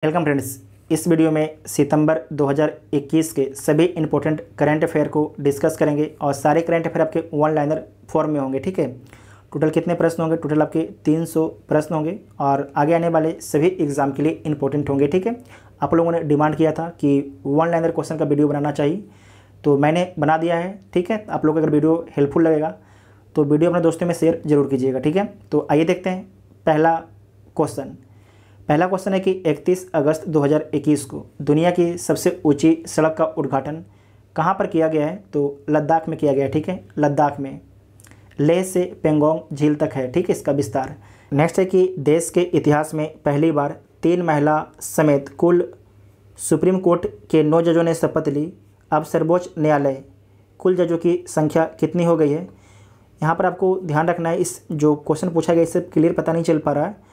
Welcome friends. इस video में सितंबर 2021 के सभी इंपॉर्टेंट करंट अफेयर को डिस्कस करेंगे और सारे करंट अफेयर आपके वन लाइनर फॉर्म में होंगे। ठीक है, टोटल कितने प्रश्न होंगे? टोटल आपके 300 प्रश्न होंगे और आगे आने वाले सभी एग्जाम के लिए इंपॉर्टेंट होंगे। ठीक है, आप लोगों ने डिमांड किया था कि वन लाइनर क्वेश्चन का वीडियो बनाना चाहिए, तो मैंने बना दिया है। ठीक है, आप लोग अगर वीडियो हेल्पफुल लगेगा तो वीडियो अपने दोस्तों में शेयर जरूर कीजिएगा। ठीक है, तो आइए देखते हैं पहला क्वेश्चन है कि 31 अगस्त 2021 को दुनिया की सबसे ऊंची सड़क का उद्घाटन कहाँ पर किया गया है? तो लद्दाख में किया गया है। ठीक है, लद्दाख में लेह से पेंगोंग झील तक है। ठीक है, इसका विस्तार। नेक्स्ट है कि देश के इतिहास में पहली बार 3 महिला समेत कुल सुप्रीम कोर्ट के 9 जजों ने शपथ ली। अब सर्वोच्च न्यायालय कुल जजों की संख्या कितनी हो गई है? यहाँ पर आपको ध्यान रखना है, इस जो क्वेश्चन पूछा गया इससे क्लियर पता नहीं चल पा रहा है।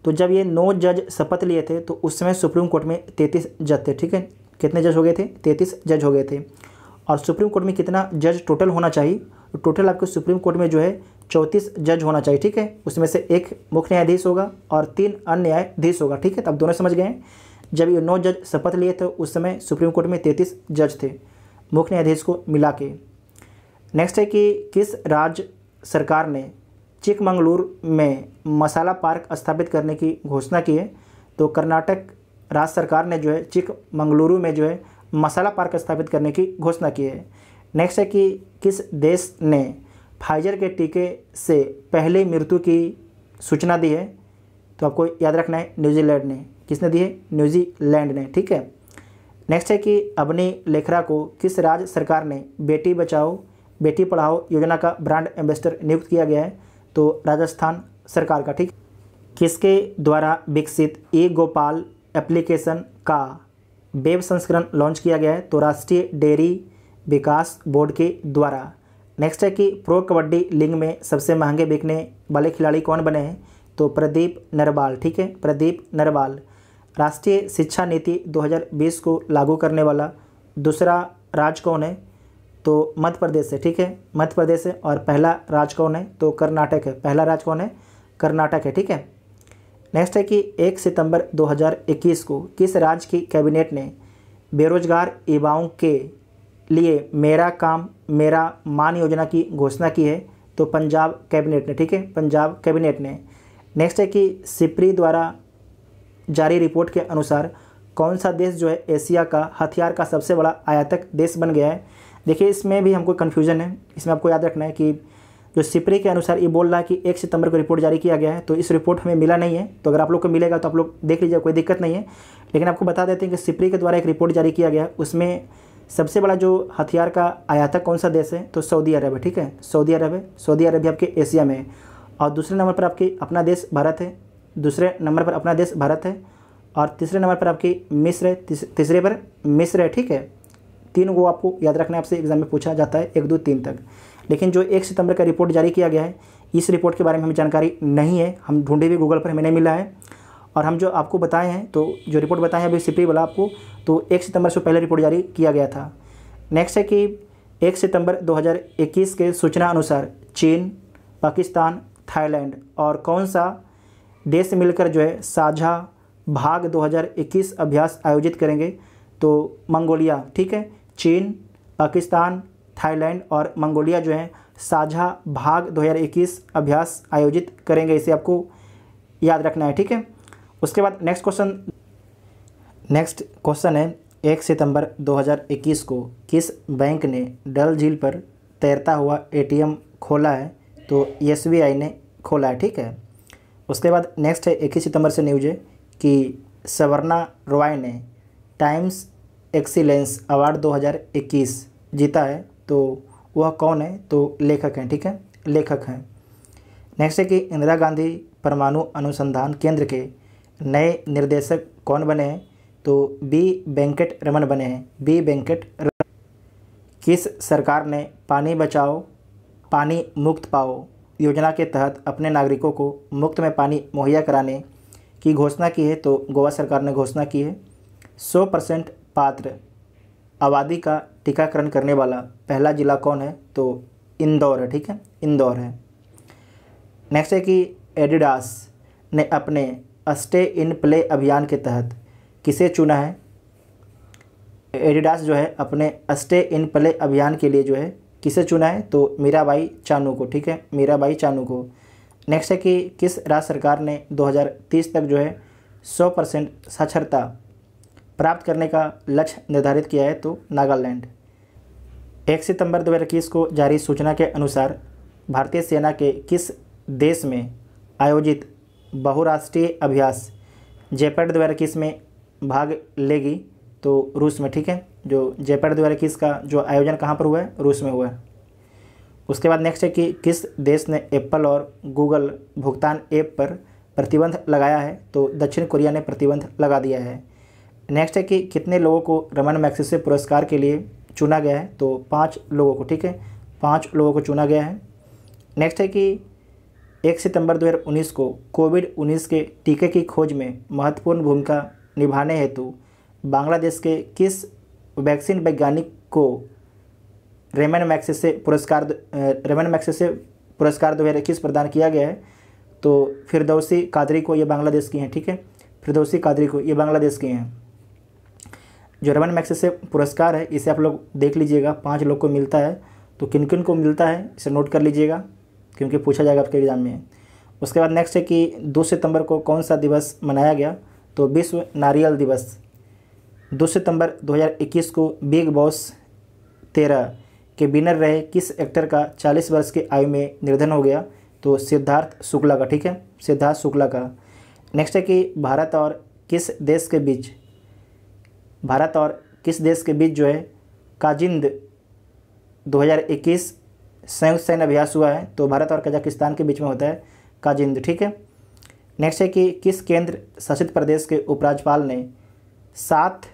तो जब ये 9 जज शपथ लिए थे तो उस समय सुप्रीम कोर्ट में 33 जज थे। ठीक है, कितने जज हो गए थे? 33 जज हो गए थे। और सुप्रीम कोर्ट में कितना जज टोटल होना चाहिए? तो टोटल आपके सुप्रीम कोर्ट में जो है 34 जज होना चाहिए। ठीक है, उसमें से एक मुख्य न्यायाधीश होगा और 3 अन्य न्यायाधीश होगा। ठीक है, तो आप दोनों समझ गए हैं। जब ये 9 जज शपथ लिए थे उस समय सुप्रीम कोर्ट में 33 जज थे मुख्य न्यायाधीश को मिला के। नेक्स्ट है कि किस राज्य सरकार ने चिकमंगलुरु में मसाला पार्क स्थापित करने की घोषणा की है? तो कर्नाटक राज्य सरकार ने जो है चिकमंगलुरु में जो है मसाला पार्क स्थापित करने की घोषणा की है। नेक्स्ट है कि किस देश ने फाइजर के टीके से पहले मृत्यु की सूचना दी है? तो आपको याद रखना है, न्यूजीलैंड ने। किसने दी है? न्यूजीलैंड ने। ठीक है, नेक्स्ट है कि अवनी लेखरा को किस राज्य सरकार ने बेटी बचाओ बेटी पढ़ाओ योजना का ब्रांड एम्बेसडर नियुक्त किया गया है? तो राजस्थान सरकार का। ठीक, किसके द्वारा विकसित ई गोपाल एप्लीकेशन का वेब संस्करण लॉन्च किया गया है? तो राष्ट्रीय डेयरी विकास बोर्ड के द्वारा। नेक्स्ट है कि प्रो कबड्डी लीग में सबसे महंगे बिकने वाले खिलाड़ी कौन बने हैं? तो प्रदीप नरवाल। ठीक है, प्रदीप नरवाल। राष्ट्रीय शिक्षा नीति 2020 को लागू करने वाला दूसरा राज्य कौन है? तो मध्य प्रदेश है। ठीक है, मध्य प्रदेश है। और पहला राज्य कौन है? तो कर्नाटक है। पहला राज्य कौन है? कर्नाटक है। ठीक है, नेक्स्ट है कि 1 सितंबर 2021 को किस राज्य की कैबिनेट ने बेरोजगार युवाओं के लिए मेरा काम मेरा मान योजना की घोषणा की है? तो पंजाब कैबिनेट ने। ठीक है, पंजाब कैबिनेट ने। नेक्स्ट है कि सिप्री द्वारा जारी रिपोर्ट के अनुसार कौन सा देश जो है एशिया का हथियार का सबसे बड़ा आयातक देश बन गया है? देखिए, इसमें भी हमको कन्फ्यूजन है। इसमें आपको याद रखना है कि जो सिप्री के अनुसार ये बोल रहा है कि 1 सितंबर को रिपोर्ट जारी किया गया है, तो इस रिपोर्ट हमें मिला नहीं है। तो अगर आप लोग को मिलेगा तो आप लोग देख लीजिए, कोई दिक्कत नहीं है। लेकिन आपको बता देते हैं कि सिप्री के द्वारा एक रिपोर्ट जारी किया गया है, उसमें सबसे बड़ा जो हथियार का आयातक कौन सा देश है? तो सऊदी अरब है। ठीक है, सऊदी अरब है। सऊदी अरब भी आपके एशिया में है। और दूसरे नंबर पर आपके अपना देश भारत है। दूसरे नंबर पर अपना देश भारत है और तीसरे नंबर पर आपकी मिस्र है। तीसरे पर मिस्र है। ठीक है, 3 को आपको याद रखना है, आपसे एग्जाम में पूछा जाता है 1, 2, 3 तक। लेकिन जो 1 सितंबर का रिपोर्ट जारी किया गया है, इस रिपोर्ट के बारे में हमें जानकारी नहीं है। हम ढूंढे भी गूगल पर, हमें नहीं मिला है। और हम जो आपको बताए हैं, तो जो रिपोर्ट बताए हैं अभी सिप्री वाला आपको, तो 1 सितंबर से पहले रिपोर्ट जारी किया गया था। नेक्स्ट है कि 1 सितंबर 2021 के सूचना अनुसार चीन, पाकिस्तान, थाईलैंड और कौन सा देश मिलकर जो है साझा भाग 2021 अभ्यास आयोजित करेंगे? तो मंगोलिया। ठीक है, चीन, पाकिस्तान, थाईलैंड और मंगोलिया जो है साझा भाग 2021 अभ्यास आयोजित करेंगे। इसे आपको याद रखना है। ठीक है, उसके बाद नेक्स्ट क्वेश्चन है 1 सितंबर 2021 को किस बैंक ने डल झील पर तैरता हुआ ATM खोला है? तो SBI ने खोला है। ठीक है, उसके बाद नेक्स्ट है 21 सितंबर से न्यूज है कि सवर्णा रॉय ने टाइम्स एक्सीलेंस अवार्ड 2021 जीता है। तो वह कौन है? तो लेखक हैं। ठीक है, लेखक हैं। नेक्स्ट है कि इंदिरा गांधी परमाणु अनुसंधान केंद्र के नए निर्देशक कौन बने हैं? तो B वेंकट रमन बने हैं। B वेंकट रमन। किस सरकार ने पानी बचाओ पानी मुक्त पाओ योजना के तहत अपने नागरिकों को मुफ्त में पानी मुहैया कराने की घोषणा की है? तो गोवा सरकार ने घोषणा की है। 100% पात्र आबादी का टीकाकरण करने वाला पहला जिला कौन है? तो इंदौर है। ठीक है, इंदौर है। नेक्स्ट है कि एडिडास ने अपने स्टे इन प्ले अभियान के तहत किसे चुना है? एडिडास जो है अपने स्टे इन प्ले अभियान के लिए जो है किसे चुना है? तो मीराबाई चानू को, ठीक है, मीराबाई चानू को। नेक्स्ट है कि किस राज्य सरकार ने 2030 तक जो है 100% साक्षरता प्राप्त करने का लक्ष्य निर्धारित किया है? तो नागालैंड। 1 सितंबर 2021 को जारी सूचना के अनुसार भारतीय सेना के किस देश में आयोजित बहुराष्ट्रीय अभ्यास जेपैड 2021 में भाग लेगी? तो रूस में, ठीक है। जो जेपैड 2021 का जो आयोजन कहाँ पर हुआ है? रूस में हुआ है। उसके बाद नेक्स्ट है कि किस देश ने एप्पल और गूगल भुगतान ऐप पर प्रतिबंध लगाया है? तो दक्षिण कोरिया ने प्रतिबंध लगा दिया है। नेक्स्ट है कि कितने लोगों को रमन मैग्सेसे पुरस्कार के लिए चुना गया है? तो 5 लोगों को, ठीक है, 5 लोगों को चुना गया है। नेक्स्ट है कि 1 सितंबर 2019 को कोविड-19 के टीके की खोज में महत्वपूर्ण भूमिका निभाने हेतु बांग्लादेश के किस वैक्सीन वैज्ञानिक को रमन मैग्सेसे पुरस्कार 2021 प्रदान किया गया है? तो फिरदौसी कादरी को, ये बांग्लादेश की हैं, ठीक है, फिरदौसी कादरी को, ये बांग्लादेश की हैं। जो रमन मैग्सेसे पुरस्कार है इसे आप लोग देख लीजिएगा, 5 लोग को मिलता है। तो किन किन को मिलता है इसे नोट कर लीजिएगा, क्योंकि पूछा जाएगा आपके एग्जाम में। उसके बाद नेक्स्ट है कि 2 सितंबर को कौन सा दिवस मनाया गया? तो विश्व नारियल दिवस। 2 सितंबर 2021 को बिग बॉस 13 के विनर रहे किस एक्टर का 40 वर्ष की आयु में निधन हो गया? तो सिद्धार्थ शुक्ला का, ठीक है, सिद्धार्थ शुक्ला का। नेक्स्ट है कि भारत और किस देश के बीच जो है काजिंद 2021 संयुक्त सैन्य अभ्यास हुआ है? तो भारत और कजाकिस्तान के बीच में होता है काजिंद, ठीक है। नेक्स्ट है कि किस केंद्र शासित प्रदेश के उपराज्यपाल ने साथ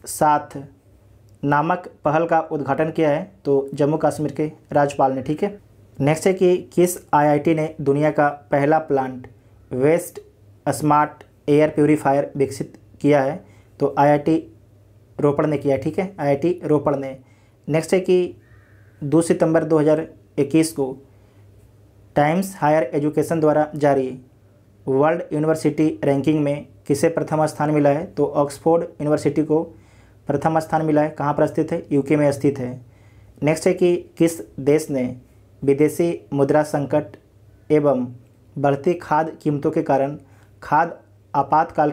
साथ नामक पहल का उद्घाटन किया है? तो जम्मू कश्मीर के राज्यपाल ने, ठीक है। नेक्स्ट है कि किस आईआईटी ने दुनिया का पहला plant waste smart air purifier विकसित किया है? तो आईआईटी रोपड़ ने किया, ठीक है, आईआईटी रोपड़ ने। नेक्स्ट है कि 2 सितंबर 2021 को टाइम्स हायर एजुकेशन द्वारा जारी वर्ल्ड यूनिवर्सिटी रैंकिंग में किसे प्रथम स्थान मिला है? तो ऑक्सफोर्ड यूनिवर्सिटी को प्रथम स्थान मिला है। कहाँ पर स्थित है? यूके में स्थित है। नेक्स्ट है कि किस देश ने विदेशी मुद्रा संकट एवं बढ़ती खाद्य कीमतों के कारण खाद्य आपातकाल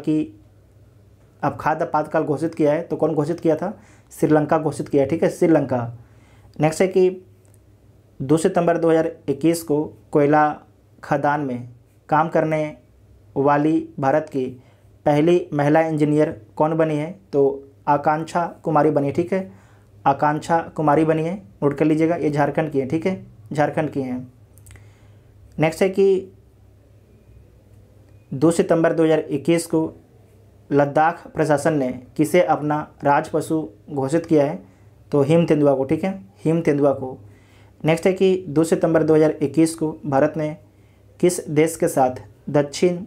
घोषित किया है? तो कौन घोषित किया था? श्रीलंका घोषित किया, ठीक है, श्रीलंका। नेक्स्ट है कि 2 सितंबर 2021 को कोयला खदान में काम करने वाली भारत की पहली महिला इंजीनियर कौन बनी है? तो आकांक्षा कुमारी बनी, ठीक है, आकांक्षा कुमारी बनी है, नोट कर लीजिएगा। ये झारखंड की है, ठीक है, झारखंड की हैं। नेक्स्ट है कि 2 सितंबर 2021 को लद्दाख प्रशासन ने किसे अपना राज पशु घोषित किया है? तो हिम तेंदुआ को, ठीक है, हिम तेंदुआ को। नेक्स्ट है कि 2 सितंबर 2021 को भारत ने किस देश के साथ दक्षिण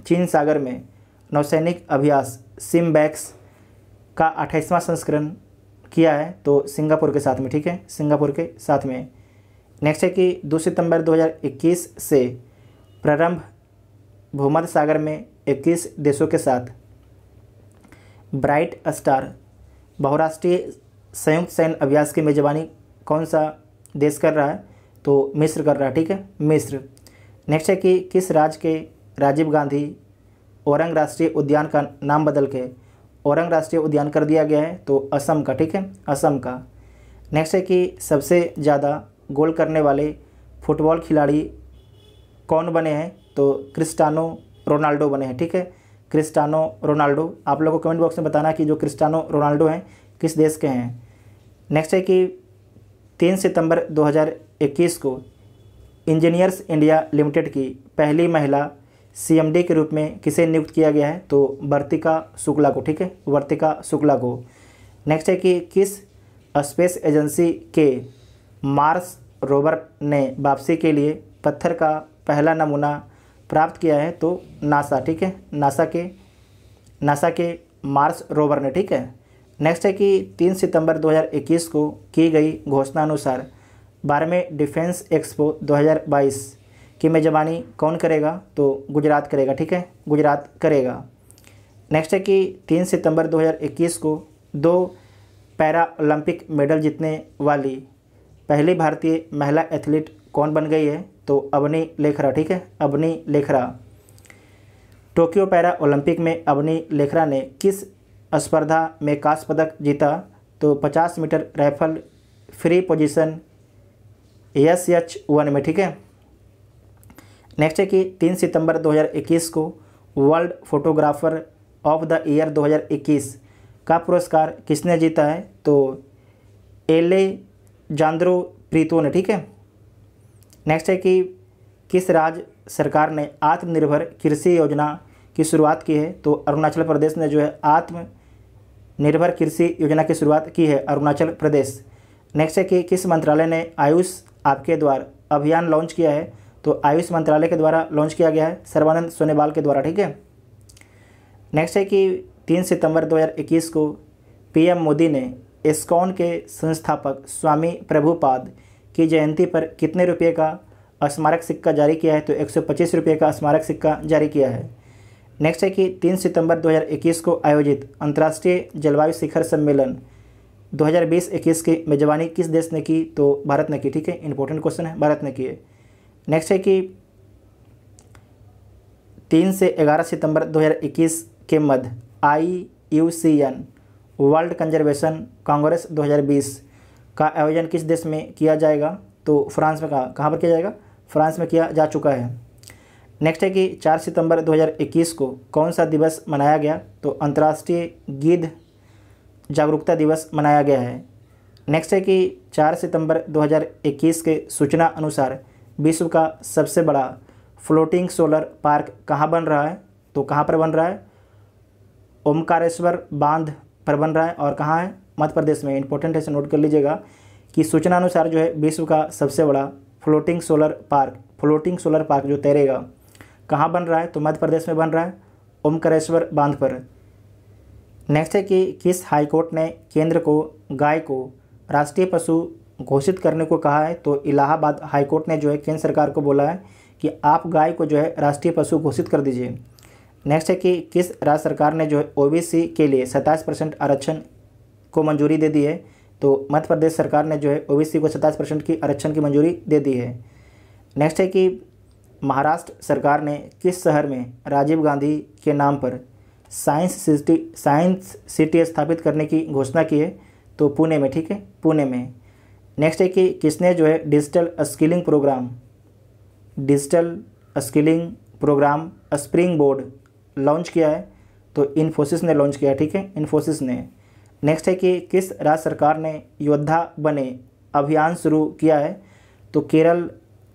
चीन सागर में नौसैनिक अभ्यास सिमबैक्स का 28वां संस्करण किया है? तो सिंगापुर के साथ में, ठीक है, सिंगापुर के साथ में। नेक्स्ट है कि 2 सितंबर 2021 से प्रारंभ भूमध्य सागर में 21 देशों के साथ ब्राइट स्टार बहुराष्ट्रीय संयुक्त सैन्य अभ्यास की मेजबानी कौन सा देश कर रहा है? तो मिस्र कर रहा है, ठीक है, मिस्र। नेक्स्ट है कि किस राज्य के राजीव गांधी औरंग राष्ट्रीय उद्यान का नाम बदल के औरंग राष्ट्रीय उद्यान कर दिया गया है? तो असम का, ठीक है, असम का। नेक्स्ट है कि सबसे ज़्यादा गोल करने वाले फुटबॉल खिलाड़ी कौन बने हैं? तो क्रिस्टियानो रोनाल्डो बने हैं, ठीक है, क्रिस्टियानो रोनाल्डो। आप लोगों को कमेंट बॉक्स में बताना कि जो क्रिस्टियानो रोनाल्डो हैं किस देश के हैं। नेक्स्ट है कि 3 सितंबर 2021 को इंजीनियर्स इंडिया लिमिटेड की पहली महिला सीएमडी के रूप में किसे नियुक्त किया गया है? तो वर्तिका शुक्ला को, ठीक है, वर्तिका शुक्ला को। नेक्स्ट है कि किस स्पेस एजेंसी के मार्स रोवर ने वापसी के लिए पत्थर का पहला नमूना प्राप्त किया है? तो नासा, ठीक है, नासा के मार्स रोवर ने, ठीक है। नेक्स्ट है कि 3 सितंबर 2021 को की गई घोषणा अनुसार 12वें डिफेंस एक्सपो 2022 की मेजबानी कौन करेगा? तो गुजरात करेगा, ठीक है, गुजरात करेगा। नेक्स्ट है कि 3 सितंबर 2021 को 2 पैरा ओलंपिक मेडल जीतने वाली पहली भारतीय महिला एथलीट कौन बन गई है? तो अवनी लेखरा, ठीक है, Avani Lekhara. Tokyo para Olympic में अवनी लेखरा ने किस स्पर्धा में कांस्य पदक जीता? तो 50 metre rifle free position SH1 में, ठीक है। नेक्स्ट है कि 3 सितंबर 2021 को world photographer of the year 2021 का पुरस्कार किसने जीता है? तो एलेजांद्रो प्रीतो ने, ठीक है। नेक्स्ट है कि किस राज्य सरकार ने आत्मनिर्भर कृषि योजना की शुरुआत की है? तो अरुणाचल प्रदेश ने जो है आत्मनिर्भर कृषि योजना की शुरुआत की है, अरुणाचल प्रदेश। नेक्स्ट है कि किस मंत्रालय ने आयुष आपके द्वार अभियान लॉन्च किया है? तो आयुष मंत्रालय के द्वारा लॉन्च किया गया है, सर्बानंद सोनोवाल के द्वारा, ठीक है। नेक्स्ट है कि 3 सितंबर 2021 को PM मोदी ने इस्कॉन के संस्थापक स्वामी प्रभुपाद की जयंती पर कितने रुपये का स्मारक सिक्का जारी किया है? तो 125 रुपये का स्मारक सिक्का जारी किया है। नेक्स्ट है कि 3 सितंबर 2021 को आयोजित अंतर्राष्ट्रीय जलवायु शिखर सम्मेलन 2020-21 की मेजबानी किस देश ने की? तो भारत ने की, ठीक है, इंपॉर्टेंट क्वेश्चन है, भारत ने की है। नेक्स्ट है कि 3 से 11 सितंबर 2021 के मध्य IUCN वर्ल्ड कंजर्वेशन कांग्रेस 2020 का आयोजन किस देश में किया जाएगा? तो फ्रांस में। कहाँ पर किया जाएगा? फ्रांस में किया जा चुका है। नेक्स्ट है कि 4 सितंबर 2021 को कौन सा दिवस मनाया गया? तो अंतर्राष्ट्रीय गिद्ध जागरूकता दिवस मनाया गया है। नेक्स्ट है कि 4 सितंबर 2021 के सूचना अनुसार विश्व का सबसे बड़ा फ्लोटिंग सोलर पार्क कहाँ बन रहा है? तो कहाँ पर बन रहा है? ओमकारेश्वर बांध पर बन रहा है, और कहाँ है? मध्य प्रदेश में। इंपॉर्टेंट है, इसे नोट कर लीजिएगा कि सूचना अनुसार जो है विश्व का सबसे बड़ा फ्लोटिंग सोलर पार्क जो तैरेगा कहाँ बन रहा है? तो मध्य प्रदेश में बन रहा है, ओमकारेश्वर बांध पर। नेक्स्ट है कि किस हाईकोर्ट ने केंद्र को गाय को राष्ट्रीय पशु घोषित करने को कहा है? तो इलाहाबाद हाईकोर्ट ने जो है केंद्र सरकार को बोला है कि आप गाय को जो है राष्ट्रीय पशु घोषित कर दीजिए। नेक्स्ट है कि किस राज्य सरकार ने जो है OBC के लिए 27% आरक्षण को मंजूरी दे दी है? तो मध्य प्रदेश सरकार ने जो है OBC को 27% की आरक्षण की मंजूरी दे दी है। नेक्स्ट है कि महाराष्ट्र सरकार ने किस शहर में राजीव गांधी के नाम पर साइंस सिटी स्थापित करने की घोषणा की है? तो पुणे में, ठीक है, पुणे में। नेक्स्ट है कि किसने जो है digital skilling programme Springboard launch किया है? तो इन्फोसिस ने लॉन्च किया है, ठीक है, इन्फोसिस ने। नेक्स्ट है कि किस राज्य सरकार ने योद्धा बने अभियान शुरू किया है? तो केरल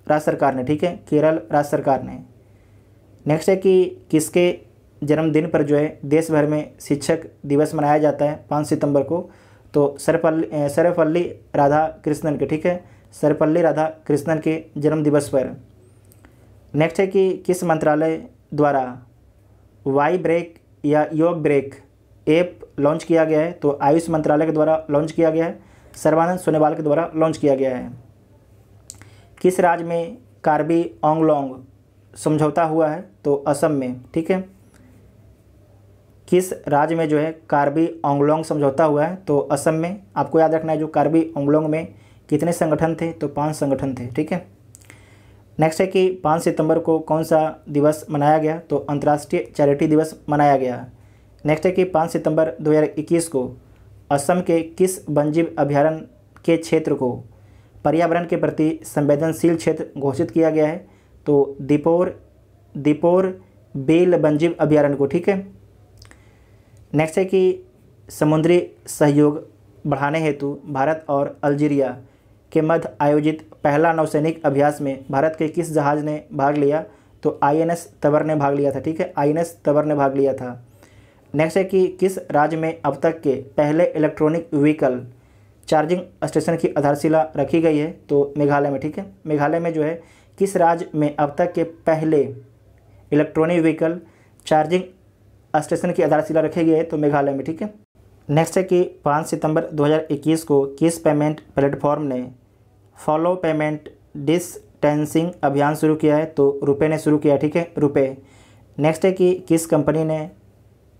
राज्य सरकार ने, ठीक है, केरल राज्य सरकार ने। नेक्स्ट है कि किसके जन्मदिन पर जो है देश भर में शिक्षक दिवस मनाया जाता है 5 सितंबर को? तो सर्वपल्ली राधाकृष्णन के, ठीक है, सर्वपल्ली राधाकृष्णन के जन्म दिवस पर। नेक्स्ट है कि किस मंत्रालय द्वारा वाई ब्रेक या योग ब्रेक ऐप लॉन्च किया गया है? तो आयुष मंत्रालय के द्वारा लॉन्च किया गया है, सर्बानंद सोनोवाल के द्वारा लॉन्च किया गया है। किस राज्य में कार्बी आंगलोंग समझौता हुआ है? तो असम में, ठीक है। किस राज्य में जो है कार्बी आंगलोंग समझौता हुआ है? तो असम में। आपको याद रखना है जो कार्बी आंगलोंग में कितने संगठन थे? तो 5 संगठन थे, ठीक है। नेक्स्ट है कि 5 सितंबर को कौन सा दिवस मनाया गया? तो अंतर्राष्ट्रीय चैरिटी दिवस मनाया गया। नेक्स्ट है कि 5 सितंबर 2021 को असम के किस वन्यजीव अभयारण्य के क्षेत्र को पर्यावरण के प्रति संवेदनशील क्षेत्र घोषित किया गया है? तो दीपोर बेल वन्यजीव अभयारण्य को, ठीक है। नेक्स्ट है कि समुद्री सहयोग बढ़ाने हेतु भारत और अल्जीरिया के मध्य आयोजित पहला नौसैनिक अभ्यास में भारत के किस जहाज़ ने भाग लिया? तो INS तबर ने भाग लिया था, ठीक है, INS तबर ने भाग लिया था। नेक्स्ट है कि किस राज्य में अब तक के पहले इलेक्ट्रॉनिक व्हीकल चार्जिंग स्टेशन की आधारशिला रखी गई है? तो मेघालय में, ठीक है, मेघालय में जो है किस राज्य में अब तक के पहले इलेक्ट्रॉनिक व्हीकल चार्जिंग स्टेशन की आधारशिला रखी गई है? तो मेघालय में, ठीक है। नेक्स्ट है कि 5 सितंबर 2021 को किस पेमेंट प्लेटफॉर्म ने फॉलो पेमेंट डिस्टेंसिंग अभियान शुरू किया है? तो रुपे ने शुरू किया, ठीक है, रुपे। नेक्स्ट है कि किस कंपनी ने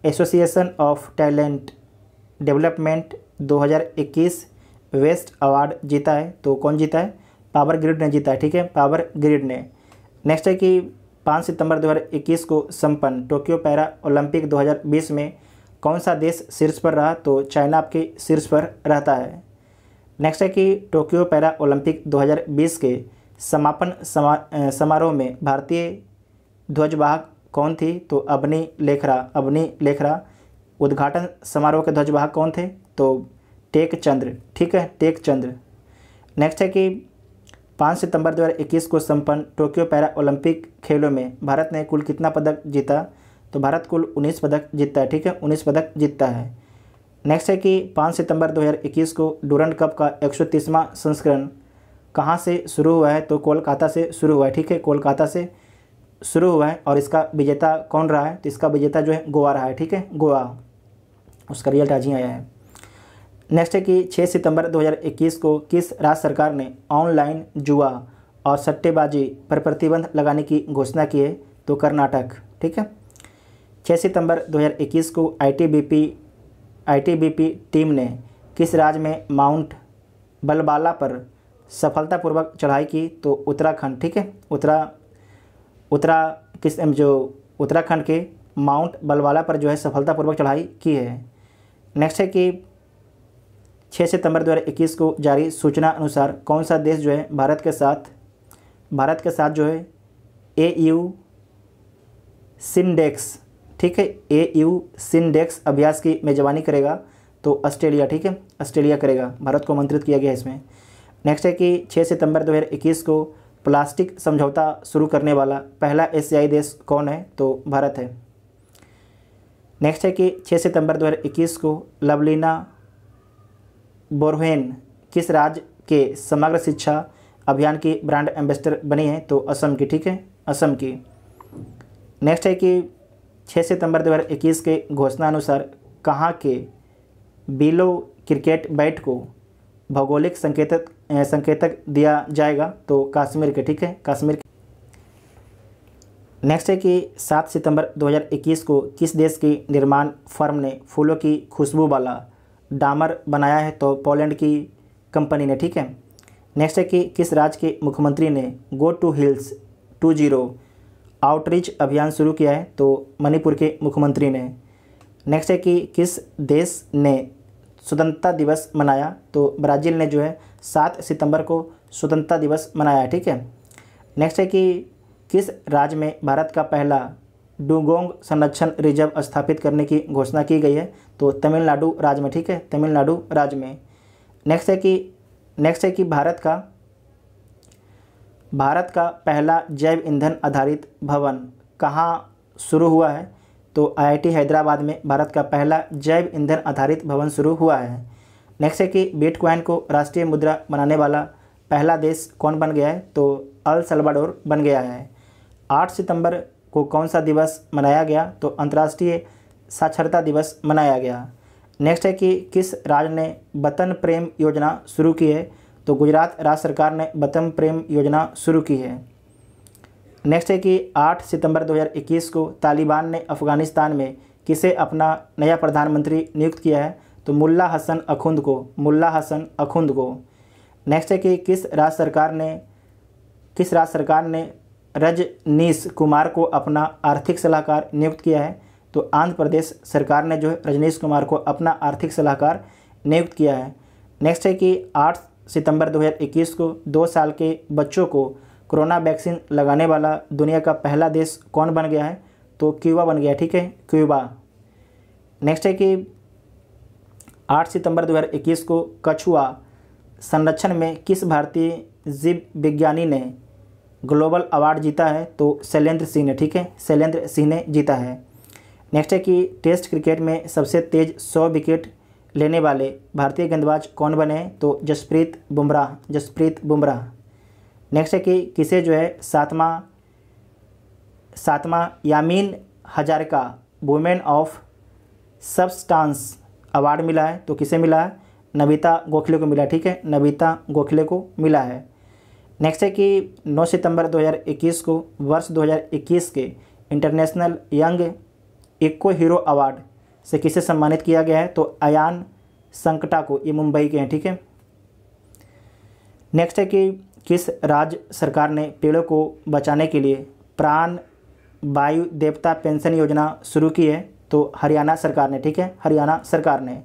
Association of Talent Development 2021 best award जीता है। तो कौन जीता है? पावर ग्रिड ने जीता है, ठीक है, पावर ग्रिड ने। नेक्स्ट है कि 5 सितंबर 2021 को संपन्न टोक्यो पैरा ओलंपिक 2020 में कौन सा देश शीर्ष पर रहा? तो चाइना आपके शीर्ष पर रहता है। नेक्स्ट है कि टोक्यो पैरा ओलंपिक 2020 के समापन समारोह में भारतीय ध्वजवाहक कौन थी? तो अवनी लेखरा। उद्घाटन समारोह के ध्वजवाहक कौन थे? तो टेकचंद्र, ठीक है, टेकचंद्र। नेक्स्ट है कि 5 सितंबर 2021 को संपन्न टोक्यो पैरा ओलंपिक खेलों में भारत ने कुल कितना पदक जीता? तो भारत कुल 19 पदक जीतता है, ठीक है, 19 पदक जीतता है। नेक्स्ट है कि 5 सितंबर 2021 को डूरंड कप का 130वां संस्करण कहाँ से शुरू हुआ है? तो कोलकाता से शुरू हुआ है, ठीक है, कोलकाता से शुरू हुआ है। और इसका विजेता कौन रहा है? तो इसका विजेता जो है गोवा रहा है, ठीक है, गोवा। उसका रिजल्ट आज ही आया है। नेक्स्ट है कि 6 सितंबर 2021 को किस राज्य सरकार ने ऑनलाइन जुआ और सट्टेबाजी पर प्रतिबंध लगाने की घोषणा की है? तो कर्नाटक, ठीक है। 6 सितंबर 2021 को आईटीबीपी टीम ने किस राज्य में माउंट बलबाला पर सफलतापूर्वक चढ़ाई की? तो उत्तराखंड, ठीक है, उत्तराखंड के माउंट बलबाला पर जो है सफलतापूर्वक चढ़ाई की है। नेक्स्ट है कि 6 सितंबर 2021 को जारी सूचना अनुसार कौन सा देश जो है भारत के साथ जो है AU सिंडेक्स, ठीक है, AU सिंडेक्स अभ्यास की मेजबानी करेगा? तो ऑस्ट्रेलिया, ठीक है, ऑस्ट्रेलिया करेगा, भारत को आमंत्रित किया गया है इसमें। नेक्स्ट है कि 6 सितंबर 2021 को प्लास्टिक समझौता शुरू करने वाला पहला एशियाई देश कौन है? तो भारत है। नेक्स्ट है कि 6 सितंबर 2021 को लवलीना बोरगोहेन किस राज्य के समग्र शिक्षा अभियान की ब्रांड एम्बेसडर बनी है? तो असम की, ठीक है, असम की। नेक्स्ट है कि 6 सितंबर 2021 के घोषणा अनुसार कहाँ के बिलो क्रिकेट बैट को भौगोलिक संकेतक दिया जाएगा? तो कश्मीर के, ठीक है, कश्मीर के। नेक्स्ट है कि 7 सितंबर 2021 को किस देश की निर्माण फर्म ने फूलों की खुशबू वाला डामर बनाया है? तो पोलैंड की कंपनी ने, ठीक है। नेक्स्ट है कि किस राज्य के मुख्यमंत्री ने गो टू हिल्स 20 आउटरीच अभियान शुरू किया है? तो मणिपुर के मुख्यमंत्री ने। नेक्स्ट है कि किस देश ने स्वतंत्रता दिवस मनाया? तो ब्राज़ील ने जो है 7 सितंबर को स्वतंत्रता दिवस मनाया है, ठीक है। नेक्स्ट है कि किस राज्य में भारत का पहला डुगोंग संरक्षण रिजर्व स्थापित करने की घोषणा की गई है? तो तमिलनाडु राज्य में, ठीक है, तमिलनाडु राज्य में। नेक्स्ट है कि भारत का पहला जैव ईंधन आधारित भवन कहाँ शुरू हुआ है? तो IIT हैदराबाद में भारत का पहला जैव ईंधन आधारित भवन शुरू हुआ है। नेक्स्ट है कि बिटकॉइन को राष्ट्रीय मुद्रा बनाने वाला पहला देश कौन बन गया है? तो अल सल्वाडोर बन गया है। 8 सितंबर को कौन सा दिवस मनाया गया? तो अंतर्राष्ट्रीय साक्षरता दिवस मनाया गया। नेक्स्ट है कि किस राज्य ने वतन प्रेम योजना शुरू की है? तो गुजरात राज्य सरकार ने वतन प्रेम योजना शुरू की है। नेक्स्ट है कि 8 सितंबर 2021 को तालिबान ने अफ़गानिस्तान में किसे अपना नया प्रधानमंत्री नियुक्त किया है? तो मुल्ला हसन अखुंद को। नेक्स्ट है कि किस राज्य सरकार ने रजनीश कुमार को अपना आर्थिक सलाहकार नियुक्त किया है? तो आंध्र प्रदेश सरकार ने जो है रजनीश कुमार को अपना आर्थिक सलाहकार नियुक्त किया है। नेक्स्ट है कि 8 सितंबर 2021 को 2 साल के बच्चों को कोरोना वैक्सीन लगाने वाला दुनिया का पहला देश कौन बन गया है? तो क्यूबा बन गया, ठीक है, क्यूबा। नेक्स्ट है कि 8 सितंबर 2021 को कछुआ संरक्षण में किस भारतीय जीव विज्ञानी ने ग्लोबल अवार्ड जीता है? तो शैलेंद्र सिंह ने, ठीक है, शैलेंद्र सिंह ने जीता है। नेक्स्ट है कि टेस्ट क्रिकेट में सबसे तेज 100 विकेट लेने वाले भारतीय गेंदबाज कौन बने हैं? तो जसप्रीत बुमराह। नेक्स्ट है कि किसे जो है सातवां Yamin Hazarika women of substance award मिला है? तो किसे मिला है? नविता गोखले को मिला, ठीक है, नविता गोखले को मिला है। नेक्स्ट है कि 9 सितंबर 2021 को वर्ष 2021 के International Young Eco Hero Award से किसे सम्मानित किया गया है? तो अयान संकटा को, ये मुंबई के हैं, ठीक है। नेक्स्ट है कि किस राज्य सरकार ने पेड़ों को बचाने के लिए प्राण वायु देवता पेंशन योजना शुरू की है? तो हरियाणा सरकार ने, ठीक है, हरियाणा सरकार ने।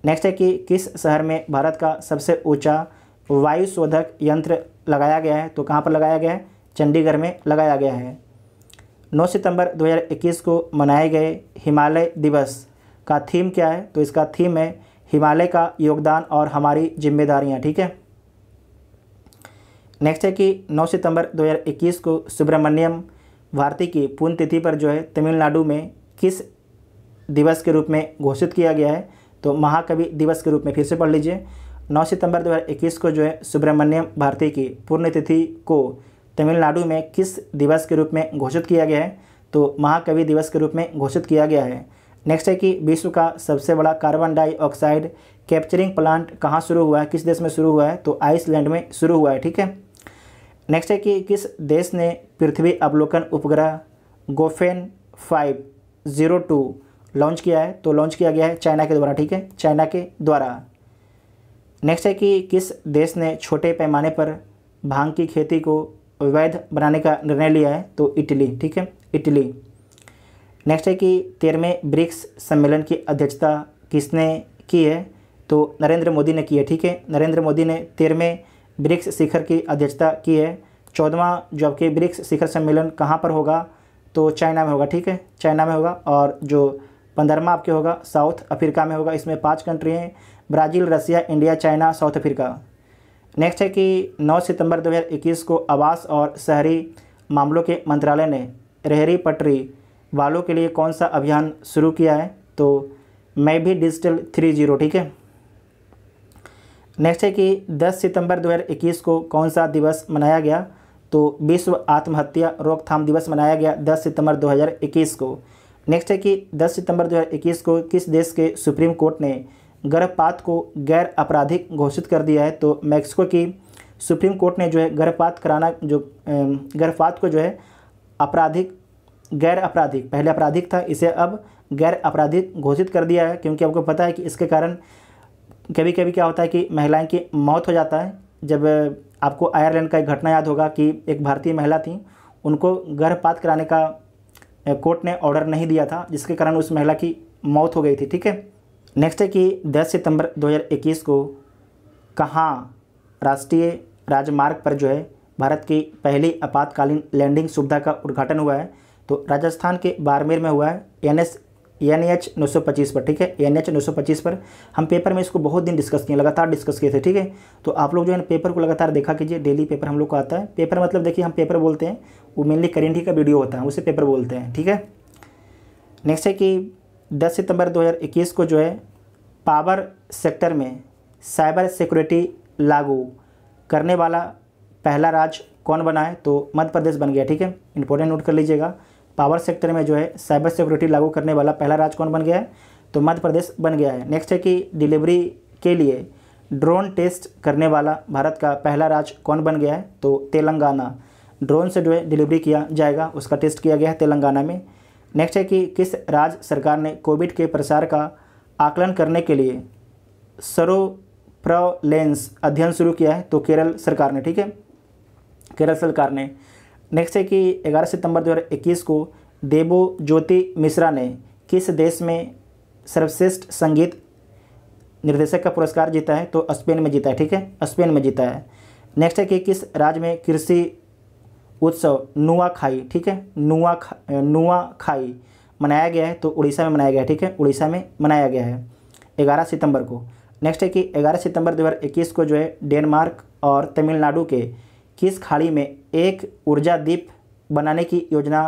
नेक्स्ट है कि किस शहर में भारत का सबसे ऊंचा वायु शोधक यंत्र लगाया गया है? तो कहाँ पर लगाया गया है? चंडीगढ़ में लगाया गया है। 9 सितंबर 2021 को मनाए गए हिमालय दिवस का थीम क्या है? तो इसका थीम है हिमालय का योगदान और हमारी जिम्मेदारियां, ठीक है। नेक्स्ट है कि 9 सितंबर 2021 को सुब्रमण्यम भारती की पुण्यतिथि पर जो है तमिलनाडु में किस दिवस के रूप में घोषित किया गया है? तो महाकवि दिवस के रूप में। फिर से पढ़ लीजिए, 9 सितंबर 2021 को जो है सुब्रमण्यम भारती की पुण्यतिथि को तमिलनाडु में किस दिवस के रूप में घोषित किया गया है? तो महाकवि दिवस के रूप में घोषित किया गया है। नेक्स्ट है कि विश्व का सबसे बड़ा कार्बन डाइऑक्साइड कैप्चरिंग प्लांट कहाँ शुरू हुआ है? किस देश में शुरू हुआ है? तो आइसलैंड में शुरू हुआ है, ठीक है। नेक्स्ट है कि किस देश ने पृथ्वी अवलोकन उपग्रह गोफेन 502 लॉन्च किया है? तो लॉन्च किया गया है चाइना के द्वारा, ठीक है, चाइना के द्वारा। नेक्स्ट है कि किस देश ने छोटे पैमाने पर भांग की खेती को वैध बनाने का निर्णय लिया है? तो इटली, ठीक है, इटली। नेक्स्ट है कि 13वें ब्रिक्स सम्मेलन की अध्यक्षता किसने की है? तो नरेंद्र मोदी ने की है, ठीक है, नरेंद्र मोदी ने 13वें ब्रिक्स शिखर की अध्यक्षता की है। 14वां जो आपके ब्रिक्स शिखर सम्मेलन कहाँ पर होगा? तो चाइना में होगा, ठीक है, चाइना में होगा। और जो 15वां आपके होगा साउथ अफ्रीका में होगा। इसमें 5 कंट्री हैं, Brazil, Russia, India, China, South Africa. Next है कि 9 सितंबर 2021 को आवास और शहरी मामलों के मंत्रालय ने रेहड़ी पटरी वालों के लिए कौन सा अभियान शुरू किया है? तो मैं भी डिजिटल 30, ठीक है। नेक्स्ट है कि 10 सितंबर 2021 को कौन सा दिवस मनाया गया? तो विश्व आत्महत्या रोकथाम दिवस मनाया गया 10 सितंबर 2021 को। नेक्स्ट है कि 10 सितंबर 2021 को किस देश के सुप्रीम कोर्ट ने गर्भपात को गैर आपराधिक घोषित कर दिया है? तो मैक्सिको की सुप्रीम कोर्ट ने जो है गर्भपात को जो है आपराधिक, गैर आपराधिक, पहले आपराधिक था, इसे अब गैर आपराधिक घोषित कर दिया है। क्योंकि आपको पता है कि इसके कारण कभी कभी क्या होता है कि महिलाएं की मौत हो जाता है। जब आपको आयरलैंड का एक घटना याद होगा कि एक भारतीय महिला थी, उनको गर्भपात कराने का कोर्ट ने ऑर्डर नहीं दिया था, जिसके कारण उस महिला की मौत हो गई थी, ठीक है। नेक्स्ट है कि 10 सितंबर 2021 को कहाँ राष्ट्रीय राजमार्ग पर जो है भारत की पहली आपातकालीन लैंडिंग सुविधा का उद्घाटन हुआ है? तो राजस्थान के बाड़मेर में हुआ है, NH 925 पर, ठीक है, NH 925 पर। हम पेपर में इसको बहुत दिन डिस्कस किए, लगातार डिस्कस किए थे, ठीक है। तो आप लोग जो है पेपर को लगातार देखा कीजिए, डेली पेपर हम लोग को आता है। पेपर मतलब देखिए, हम पेपर बोलते हैं, वो मेनली करेंट ही का वीडियो होता है, उसे पेपर बोलते हैं, ठीक है। नेक्स्ट है कि 10 सितंबर 2021 को जो है पावर सेक्टर में साइबर सिक्योरिटी लागू करने वाला पहला राज्य कौन बना है? तो मध्य प्रदेश बन गया, ठीक है, इंपॉर्टेंट नोट कर लीजिएगा। पावर सेक्टर में जो है साइबर सिक्योरिटी लागू करने वाला पहला राज्य कौन बन गया है? तो मध्य प्रदेश बन गया है। नेक्स्ट है कि डिलीवरी के लिए ड्रोन टेस्ट करने वाला भारत का पहला राज्य कौन बन गया है? तो तेलंगाना। ड्रोन से जो है डिलीवरी किया जाएगा, उसका टेस्ट किया गया है तेलंगाना में। नेक्स्ट है कि किस राज्य सरकार ने कोविड के प्रसार का आकलन करने के लिए सरोप्रेलेंस अध्ययन शुरू किया है? तो केरल सरकार ने, ठीक है, केरल सरकार ने। नेक्स्ट है कि 11 सितंबर 2021 को देबोज्योति मिश्रा ने किस देश में सर्वश्रेष्ठ संगीत निर्देशक का पुरस्कार जीता है? तो स्पेन में जीता है, ठीक है, स्पेन में जीता है। नेक्स्ट है कि किस राज्य में कृषि उत्सव नुआखाई, ठीक है, नुआखाई मनाया गया है? तो उड़ीसा में मनाया गया है, ठीक है, उड़ीसा में मनाया गया है 11 सितंबर को। नेक्स्ट है कि 11 सितंबर 2021 को जो है डेनमार्क और तमिलनाडु के किस खाड़ी में एक ऊर्जा द्वीप बनाने की योजना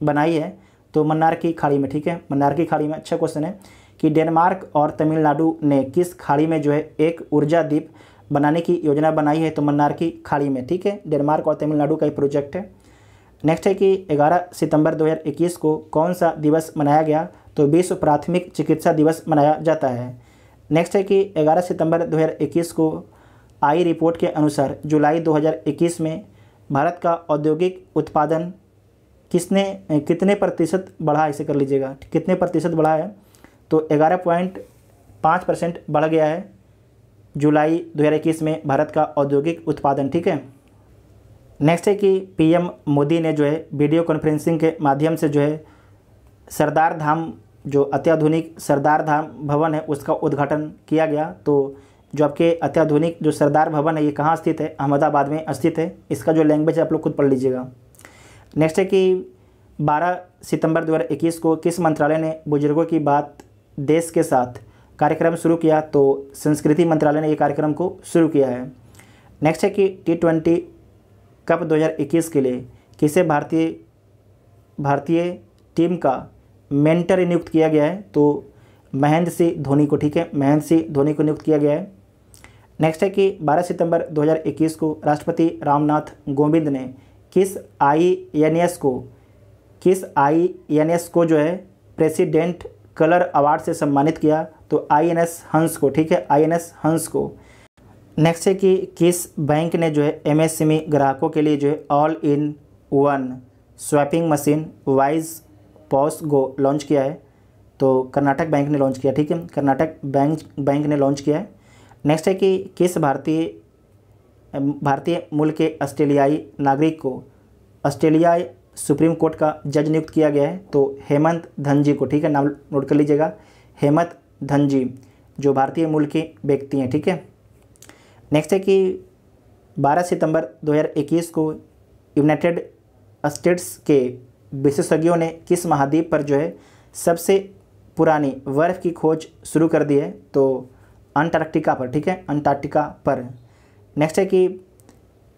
बनाई है? तो मन्नार की खाड़ी में, ठीक है, मन्नार की खाड़ी में। अच्छा क्वेश्चन है कि डेनमार्क और तमिलनाडु ने किस खाड़ी में जो है एक ऊर्जा द्वीप बनाने की योजना बनाई है? तो मन्नार की खाड़ी में, ठीक है, डेनमार्क और तमिलनाडु का एक प्रोजेक्ट है। नेक्स्ट है कि 11 सितंबर 2021 को कौन सा दिवस मनाया गया? तो विश्व प्राथमिक चिकित्सा दिवस मनाया जाता है। नेक्स्ट है कि 11 सितंबर 2021 को आई रिपोर्ट के अनुसार जुलाई 2021 में भारत का औद्योगिक उत्पादन किसने कितने प्रतिशत बढ़ा, इसे कर लीजिएगा, कितने प्रतिशत बढ़ा है, तो 11.5% बढ़ गया है जुलाई 2021 में भारत का औद्योगिक उत्पादन। ठीक है। नेक्स्ट है कि पीएम मोदी ने जो है वीडियो कॉन्फ्रेंसिंग के माध्यम से जो है सरदार धाम, जो अत्याधुनिक सरदार धाम भवन है उसका उद्घाटन किया गया। तो जो आपके अत्याधुनिक जो सरदार भवन है ये कहाँ स्थित है, अहमदाबाद में स्थित है। इसका जो लैंग्वेज है आप लोग खुद पढ़ लीजिएगा। नेक्स्ट है कि 12 सितंबर 2021 को किस मंत्रालय ने बुजुर्गों की बात देश के साथ कार्यक्रम शुरू किया, तो संस्कृति मंत्रालय ने ये कार्यक्रम को शुरू किया है। नेक्स्ट है कि T20 कप 2021 के लिए किसे भारतीय टीम का मेंटर नियुक्त किया गया है, तो महेंद्र सिंह धोनी को। ठीक है, महेंद्र सिंह धोनी को नियुक्त किया गया है। नेक्स्ट है कि 12 सितंबर 2021 को राष्ट्रपति रामनाथ कोविंद ने किस INS को जो है प्रेसिडेंट कलर अवार्ड से सम्मानित किया, तो INS हंस को। ठीक है, INS हंस को। नेक्स्ट है कि किस बैंक ने जो है MSME ग्राहकों के लिए जो है all in one swapping machine wise POS go launch किया है, तो कर्नाटक बैंक ने लॉन्च किया। ठीक है, कर्नाटक बैंक ने लॉन्च किया है। नेक्स्ट है कि किस भारतीय मूल के ऑस्ट्रेलियाई नागरिक को ऑस्ट्रेलियाई सुप्रीम कोर्ट का जज नियुक्त किया गया है, तो हेमंत धनजी को। ठीक है, नाम नोट कर लीजिएगा, हेमंत धनजी, जो भारतीय मूल के व्यक्ति हैं। ठीक है। नेक्स्ट है कि 12 सितंबर 2021 को यूनाइटेड स्टेट्स के विशेषज्ञों ने किस महाद्वीप पर जो है सबसे पुरानी बर्फ़ की खोज शुरू कर दी है, तो अंटार्कटिका पर। ठीक है, अंटार्कटिका पर। नेक्स्ट है कि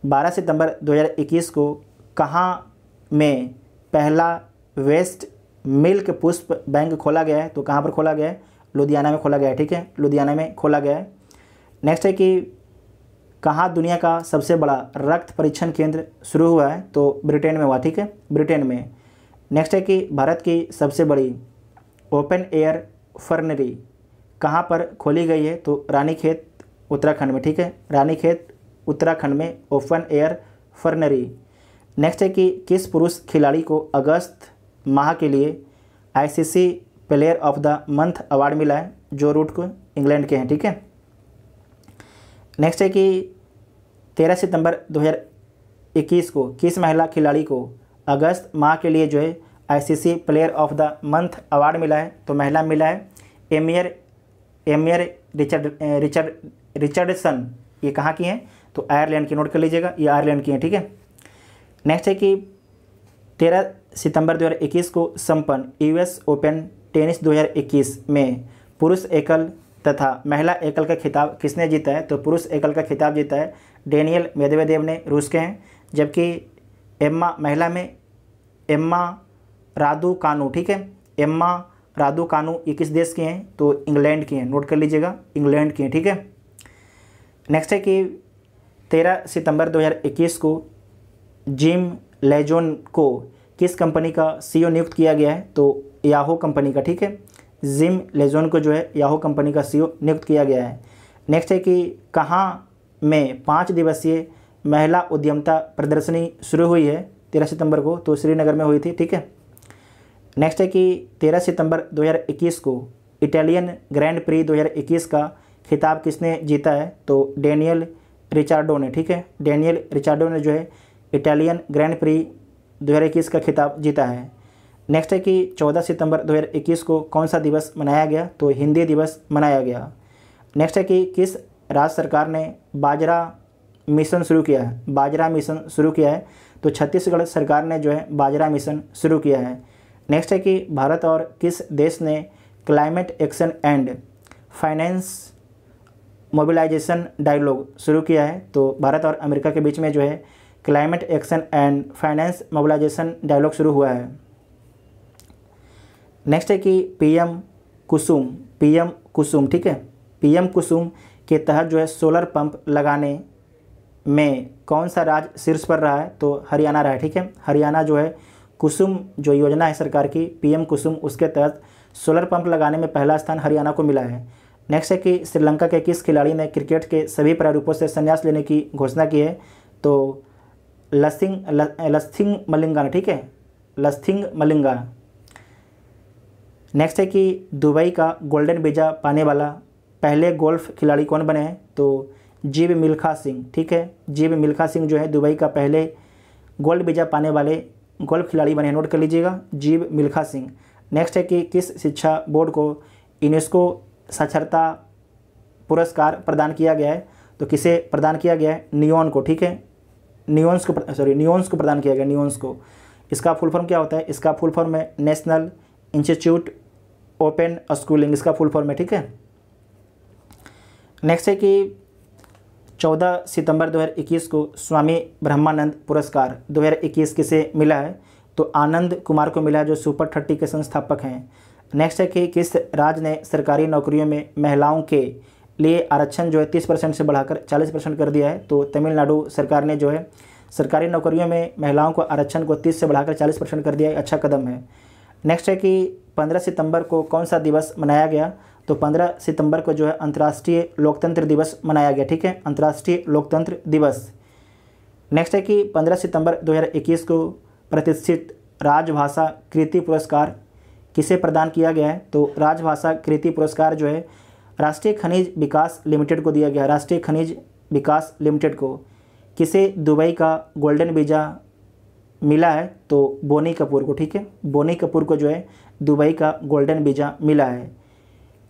12 सितंबर 2021 को कहाँ में पहला वेस्ट मिल्क पुष्प बैंक खोला गया है, तो कहाँ पर खोला गया है, लुधियाना में खोला गया है। ठीक है, लुधियाना में खोला गया है। नेक्स्ट है कि कहाँ दुनिया का सबसे बड़ा रक्त परीक्षण केंद्र शुरू हुआ है, तो ब्रिटेन में हुआ। ठीक है, ब्रिटेन में। नेक्स्ट है कि भारत की सबसे बड़ी ओपन एयर फर्नरी कहाँ पर खोली गई है, तो रानीखेत उत्तराखंड में। ठीक है, रानीखेत उत्तराखंड में ओपन एयर फर्नरी। नेक्स्ट है कि किस पुरुष खिलाड़ी को अगस्त माह के लिए ICC player of the month award मिला है, जो रूट को इंग्लैंड के हैं। ठीक है। नेक्स्ट है कि 13 सितंबर 2021 को किस महिला खिलाड़ी को अगस्त माह के लिए जो है ICC player of the month award मिला है, तो महिला मिला है एमियर रिचर्डसन। ये कहाँ की हैं, तो आयरलैंड की। नोट कर लीजिएगा, ये आयरलैंड की हैं। ठीक है। नेक्स्ट है कि 13 सितंबर 2021 को संपन्न US ओपन टेनिस 2021 में पुरुष एकल तथा महिला एकल का खिताब किसने जीता है, तो पुरुष एकल का खिताब जीता है डेनियल मेदवेदेव ने, रूस के हैं। जबकि महिला में एम्मा रादुकानु। ठीक है, एम्मा रादुकानु ये किस देश के हैं, तो इंग्लैंड की हैं। नोट कर लीजिएगा, इंग्लैंड की हैं। ठीक है। नेक्स्ट है कि 13 सितंबर 2021 को जिम लेजोन को किस कंपनी का CEO नियुक्त किया गया है, तो याहू कंपनी का। ठीक है, जिम लेजोन को जो है याहू कंपनी का CEO नियुक्त किया गया है। नेक्स्ट है कि कहाँ में 5 दिवसीय महिला उद्यमता प्रदर्शनी शुरू हुई है 13 सितंबर को, तो श्रीनगर में हुई थी। ठीक है। नेक्स्ट है कि 13 सितंबर 2021 को इटालियन ग्रैंड प्री 2021 का खिताब किसने जीता है, तो डेनियल रिचार्डो ने। ठीक है, डेनियल रिचार्डो ने जो है इटालियन ग्रैंड प्री 2021 का खिताब जीता है। नेक्स्ट है कि 14 सितंबर 2021 को कौन सा दिवस मनाया गया, तो हिंदी दिवस मनाया गया। नेक्स्ट है कि किस राज्य सरकार ने बाजरा मिशन शुरू किया है, बाजरा मिशन शुरू किया है, तो छत्तीसगढ़ सरकार ने जो है बाजरा मिशन शुरू किया है। नेक्स्ट है कि भारत और किस देश ने climate action and finance mobilisation dialogue शुरू किया है, तो भारत और अमेरिका के बीच में जो है climate action and finance mobilisation dialogue शुरू हुआ है। नेक्स्ट है कि पीएम कुसुम। ठीक है, पीएम कुसुम के तहत जो है सोलर पंप लगाने में कौन सा राज्य शीर्ष पर रहा है, तो हरियाणा रहा है। ठीक है, हरियाणा जो है कुसुम जो योजना है सरकार की पीएम कुसुम, उसके तहत सोलर पंप लगाने में पहला स्थान हरियाणा को मिला है। नेक्स्ट है कि श्रीलंका के किस खिलाड़ी ने क्रिकेट के सभी प्रारूपों से संन्यास लेने की घोषणा की है, तो लसिंग मलिंगा ने। ठीक है, लथिंग मलिंगा। नेक्स्ट है कि दुबई का गोल्डन वीज़ा पाने वाला पहले गोल्फ खिलाड़ी कौन बने हैं? तो जीव मिल्खा सिंह। ठीक है, जीव मिल्खा सिंह जो है दुबई का पहले गोल्ड वीज़ा पाने वाले गोल्फ खिलाड़ी बने, नोट कर लीजिएगा, जीव मिल्खा सिंह। नेक्स्ट है कि किस शिक्षा बोर्ड को यूनेस्को साक्षरता पुरस्कार प्रदान किया गया है? तो किसे प्रदान किया गया है? नियोन को। ठीक है, नियोन्स को प्रदान किया गया, नियोन्स को। इसका फुल फॉर्म क्या होता है? इसका फुल फॉर्म है नेशनल इंस्टीट्यूट ओपन स्कूलिंग, इसका फुल फॉर्म है। ठीक है, नेक्स्ट है कि 14 सितंबर 2021 को स्वामी ब्रह्मानंद पुरस्कार 2021 किसे मिला है? तो आनंद कुमार को मिला है, जो सुपर 30 के संस्थापक हैं। नेक्स्ट है कि किस राज्य ने सरकारी नौकरियों में महिलाओं के लिए आरक्षण जो है 30% से बढ़ाकर 40% कर दिया है? तो तमिलनाडु सरकार ने जो है सरकारी नौकरियों में महिलाओं को आरक्षण को 30 से बढ़ाकर 40% कर दिया है, अच्छा कदम है। नेक्स्ट है कि 15 सितंबर को कौन सा दिवस मनाया गया? तो 15 सितंबर को जो है अंतर्राष्ट्रीय लोकतंत्र दिवस मनाया गया। ठीक है, अंतर्राष्ट्रीय लोकतंत्र दिवस। नेक्स्ट है कि 15 सितंबर 2021 को प्रतिष्ठित राजभाषा कृति पुरस्कार किसे प्रदान किया गया है? तो राजभाषा कृति पुरस्कार जो है राष्ट्रीय खनिज विकास लिमिटेड को दिया गया, राष्ट्रीय खनिज विकास लिमिटेड को। किसे दुबई का गोल्डन वीज़ा मिला है? तो बोनी कपूर को। ठीक है, बोनी कपूर को जो है दुबई का गोल्डन वीज़ा मिला है।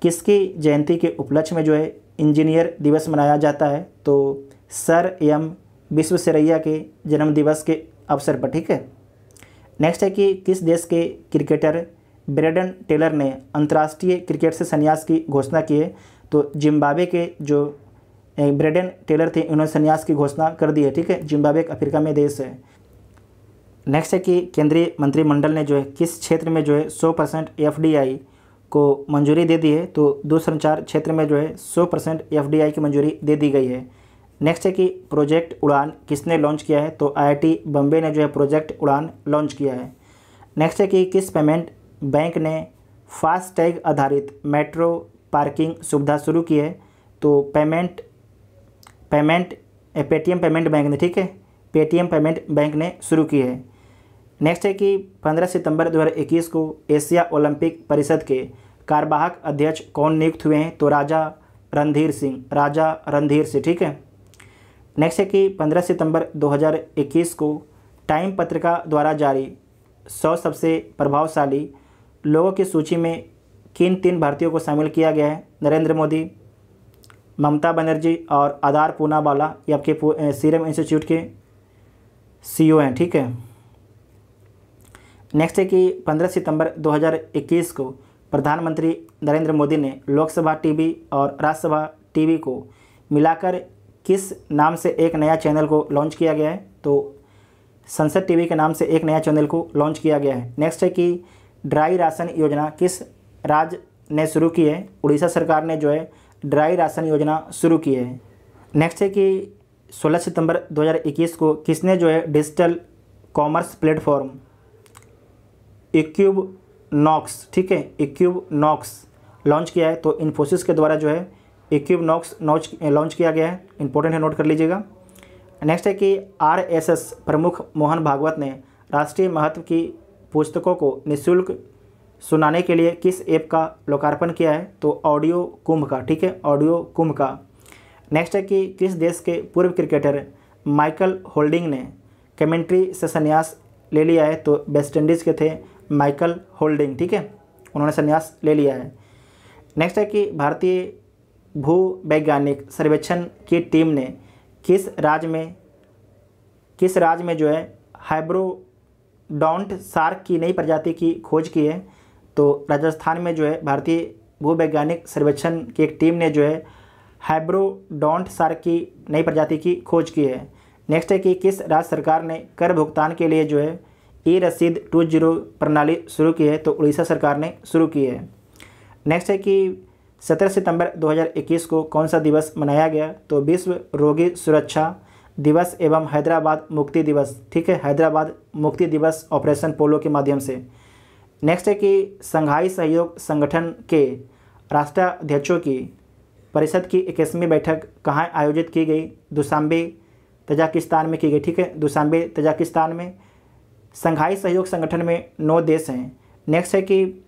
किसकी जयंती के उपलक्ष्य में जो है इंजीनियर दिवस मनाया जाता है? तो सर एम विश्वेश्वरैया के जन्म दिवस के अवसर पर। ठीक है, नेक्स्ट है कि किस देश के क्रिकेटर ब्रेंडन टेलर ने अंतर्राष्ट्रीय क्रिकेट से संन्यास की घोषणा की है? तो जिम्बाब्वे के जो ब्रेंडन टेलर थे, उन्होंने संन्यास की घोषणा कर दी है। ठीक है, जिम्बाब्वे एक अफ्रीका में देश है। नेक्स्ट है कि केंद्रीय मंत्रिमंडल ने जो है किस क्षेत्र में जो है 100% FDI को मंजूरी दे दी है? तो दूरसंचार क्षेत्र में जो है 100% FDI की मंजूरी दे दी गई है। नेक्स्ट है कि प्रोजेक्ट उड़ान किसने लॉन्च किया है? तो IIT बम्बे ने जो है प्रोजेक्ट उड़ान लॉन्च किया है। नेक्स्ट है कि किस पेमेंट बैंक ने फास्टैग आधारित मेट्रो पार्किंग सुविधा शुरू की है? तो पेटीएम पेमेंट बैंक ने। ठीक है, पेटीएम पेमेंट बैंक ने शुरू की है। नेक्स्ट है कि 15 सितंबर 2021 को एशिया ओलंपिक परिषद के कार्यवाहक अध्यक्ष कौन नियुक्त हुए हैं? तो राजा रणधीर सिंह। ठीक है, नेक्स्ट है कि 15 सितंबर 2021 को टाइम पत्रिका द्वारा जारी 100 सबसे प्रभावशाली लोगों की सूची में किन 3 भारतीयों को शामिल किया गया है? नरेंद्र मोदी, ममता बनर्जी और आधार पूनावाला, ये आपके सीरम इंस्टीट्यूट के CEO हैं। ठीक है, नेक्स्ट है कि 15 सितंबर 2021 को प्रधानमंत्री नरेंद्र मोदी ने लोकसभा टीवी और राज्यसभा टीवी को मिलाकर किस नाम से एक नया चैनल को लॉन्च किया गया है? तो संसद टीवी के नाम से एक नया चैनल को लॉन्च किया गया है। नेक्स्ट है कि ड्राई राशन योजना किस राज्य ने शुरू की है? उड़ीसा सरकार ने जो है ड्राई राशन योजना शुरू की है। नेक्स्ट है कि 16 सितंबर 2021 को किसने जो है डिजिटल कॉमर्स प्लेटफॉर्म इक्यूबनॉक्स, ठीक है, इक्यूबनॉक्स लॉन्च किया है? तो इन्फोसिस के द्वारा जो है इक्यूबनॉक्स लॉन्च किया गया है, इंपॉर्टेंट है, नोट कर लीजिएगा। नेक्स्ट है कि RSS प्रमुख मोहन भागवत ने राष्ट्रीय महत्व की पुस्तकों को निःशुल्क सुनाने के लिए किस ऐप का लोकार्पण किया है? तो ऑडियो कुंभ का। ठीक है, ऑडियो कुंभ का। नेक्स्ट है कि किस देश के पूर्व क्रिकेटर माइकल होल्डिंग ने कमेंट्री से संन्यास ले लिया है? तो वेस्ट इंडीज़ के थे माइकल होल्डिंग। ठीक है, उन्होंने संन्यास ले लिया है। नेक्स्ट है कि भारतीय भूवैज्ञानिक सर्वेक्षण की टीम ने किस राज्य में जो है हाइब्रोडोंट शार्क की नई प्रजाति की खोज की है? तो राजस्थान में जो है भारतीय भूवैज्ञानिक सर्वेक्षण की एक टीम ने जो है हाइब्रोडोंट शार्क की नई प्रजाति की खोज की है। नेक्स्ट है कि किस राज्य सरकार ने कर भुगतान के लिए जो है ई-रसीद 20 प्रणाली शुरू की है? तो उड़ीसा सरकार ने शुरू की है। नेक्स्ट है कि 17 सितंबर 2021 को कौन सा दिवस मनाया गया? तो विश्व रोगी सुरक्षा दिवस एवं हैदराबाद मुक्ति दिवस। ठीक है, हैदराबाद मुक्ति दिवस ऑपरेशन पोलो के माध्यम से। नेक्स्ट है कि संघाई सहयोग संगठन के राष्ट्राध्यक्षों की परिषद की 21वीं बैठक कहाँ आयोजित की गई? दुशांबे तजाकिस्तान में की गई। ठीक है, दुशांबे तजाकिस्तान में संघाई सहयोग संगठन में 9 देश हैं। नेक्स्ट है कि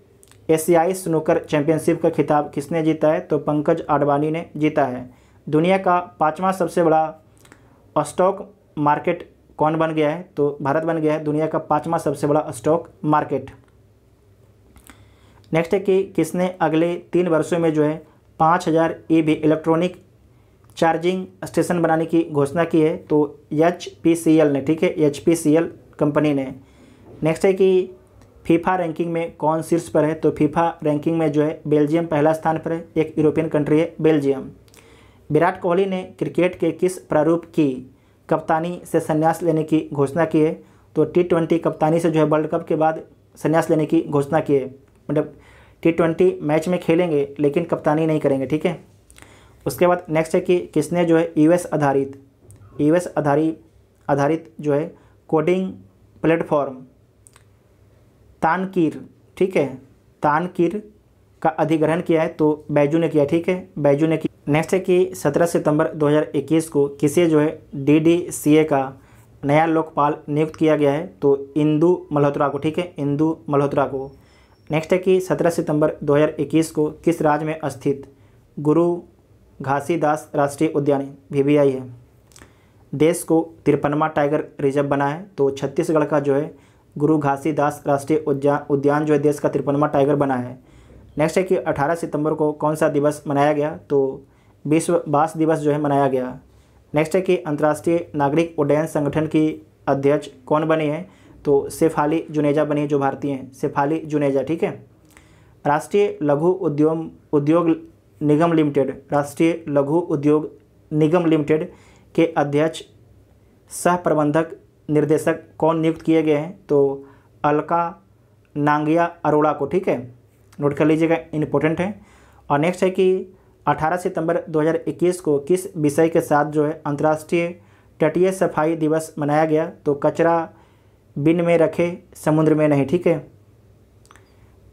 एशियाई स्नूकर चैंपियनशिप का खिताब किसने जीता है? तो पंकज आडवाणी ने जीता है। दुनिया का 5वां सबसे बड़ा स्टॉक मार्केट कौन बन गया है? तो भारत बन गया है दुनिया का 5वां सबसे बड़ा स्टॉक मार्केट। नेक्स्ट है कि किसने अगले 3 वर्षों में जो है 5000 ईवी इलेक्ट्रॉनिक चार्जिंग स्टेशन बनाने की घोषणा की है? तो HPCL ने, ठीक है, HPCL कंपनी ने। नेक्स्ट है कि फीफा रैंकिंग में कौन शीर्ष पर है? तो फीफा रैंकिंग में जो है बेल्जियम पहला स्थान पर है, एक यूरोपियन कंट्री है बेल्जियम। विराट कोहली ने क्रिकेट के किस प्रारूप की कप्तानी से संन्यास लेने की घोषणा की है? तो T20 कप्तानी से जो है वर्ल्ड कप के बाद संन्यास लेने की घोषणा की है। मतलब T20 मैच में खेलेंगे लेकिन कप्तानी नहीं करेंगे, ठीक है। उसके बाद नेक्स्ट है कि किसने जो है यूएस आधारित जो है कोडिंग प्लेटफॉर्म तानकीर, ठीक है, तानकीर का अधिग्रहण किया है? तो बैजू ने किया, ठीक है, बैजू ने किया। नेक्स्ट है कि 17 सितंबर 2021 को किसे जो है DDCA का नया लोकपाल नियुक्त किया गया है? तो इंदु मल्होत्रा को, ठीक है, इंदु मल्होत्रा को। नेक्स्ट है कि 17 सितंबर 2021 को किस राज्य में स्थित गुरु घासीदास राष्ट्रीय उद्यान VBI है देश को 53वां टाइगर रिजर्व बना है? तो छत्तीसगढ़ का जो है गुरु घासीदास राष्ट्रीय उद्यान जो है देश का 53वां टाइगर बना है। नेक्स्ट है कि 18 सितंबर को कौन सा दिवस मनाया गया? तो विश्व बांस दिवस जो है मनाया गया। नेक्स्ट है कि अंतर्राष्ट्रीय नागरिक उड्डयन संगठन की अध्यक्ष कौन बनी है? तो शेफाली जुनेजा बनी है, जो भारतीय हैं, शेफाली जुनेजा, ठीक है। राष्ट्रीय लघु उद्योग निगम लिमिटेड, राष्ट्रीय लघु उद्योग निगम लिमिटेड के अध्यक्ष सह प्रबंधक निर्देशक कौन नियुक्त किए गए हैं? तो अलका नांगिया अरोड़ा को, ठीक है, नोट कर लीजिएगा, इंपॉर्टेंट है। और नेक्स्ट है कि 18 सितंबर 2021 को किस विषय के साथ जो है अंतर्राष्ट्रीय तटीय सफाई दिवस मनाया गया? तो कचरा बिन में रखे, समुद्र में नहीं, ठीक है।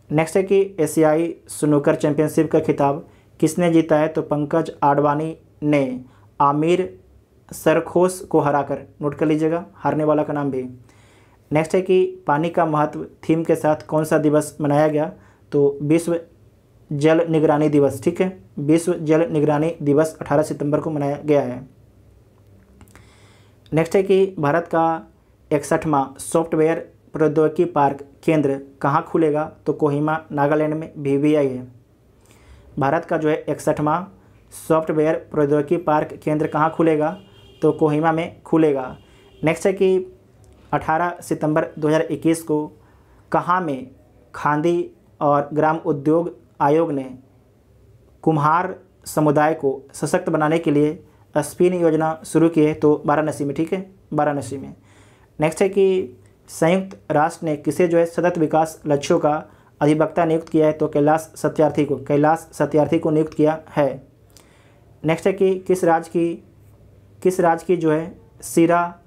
नेक्स्ट है कि एशियाई स्नूकर चैंपियनशिप का खिताब किसने जीता है? तो पंकज आडवाणी ने आमिर सरखोश को हराकर, नोट कर लीजिएगा, हारने वाला का नाम भी। नेक्स्ट है कि पानी का महत्व थीम के साथ कौन सा दिवस मनाया गया? तो विश्व जल निगरानी दिवस, ठीक है, विश्व जल निगरानी दिवस 18 सितंबर को मनाया गया है। नेक्स्ट है कि भारत का 61वां सॉफ्टवेयर प्रौद्योगिकी पार्क केंद्र कहाँ खुलेगा? तो कोहिमा नागालैंड में VBI है। भारत का जो है 61वां सॉफ्टवेयर प्रौद्योगिकी पार्क केंद्र कहाँ खुलेगा? तो कोहिमा में खुलेगा। नेक्स्ट है कि 18 सितंबर 2021 को कहाँ में खादी और ग्राम उद्योग आयोग ने कुम्हार समुदाय को सशक्त बनाने के लिए स्पिन योजना शुरू की है? तो वाराणसी में, ठीक है, वाराणसी में। नेक्स्ट है कि संयुक्त राष्ट्र ने किसे जो है सतत विकास लक्ष्यों का अधिवक्ता नियुक्त किया है? तो कैलाश सत्यार्थी को नियुक्त किया है। नेक्स्ट है कि किस राज्य की जो है सीरा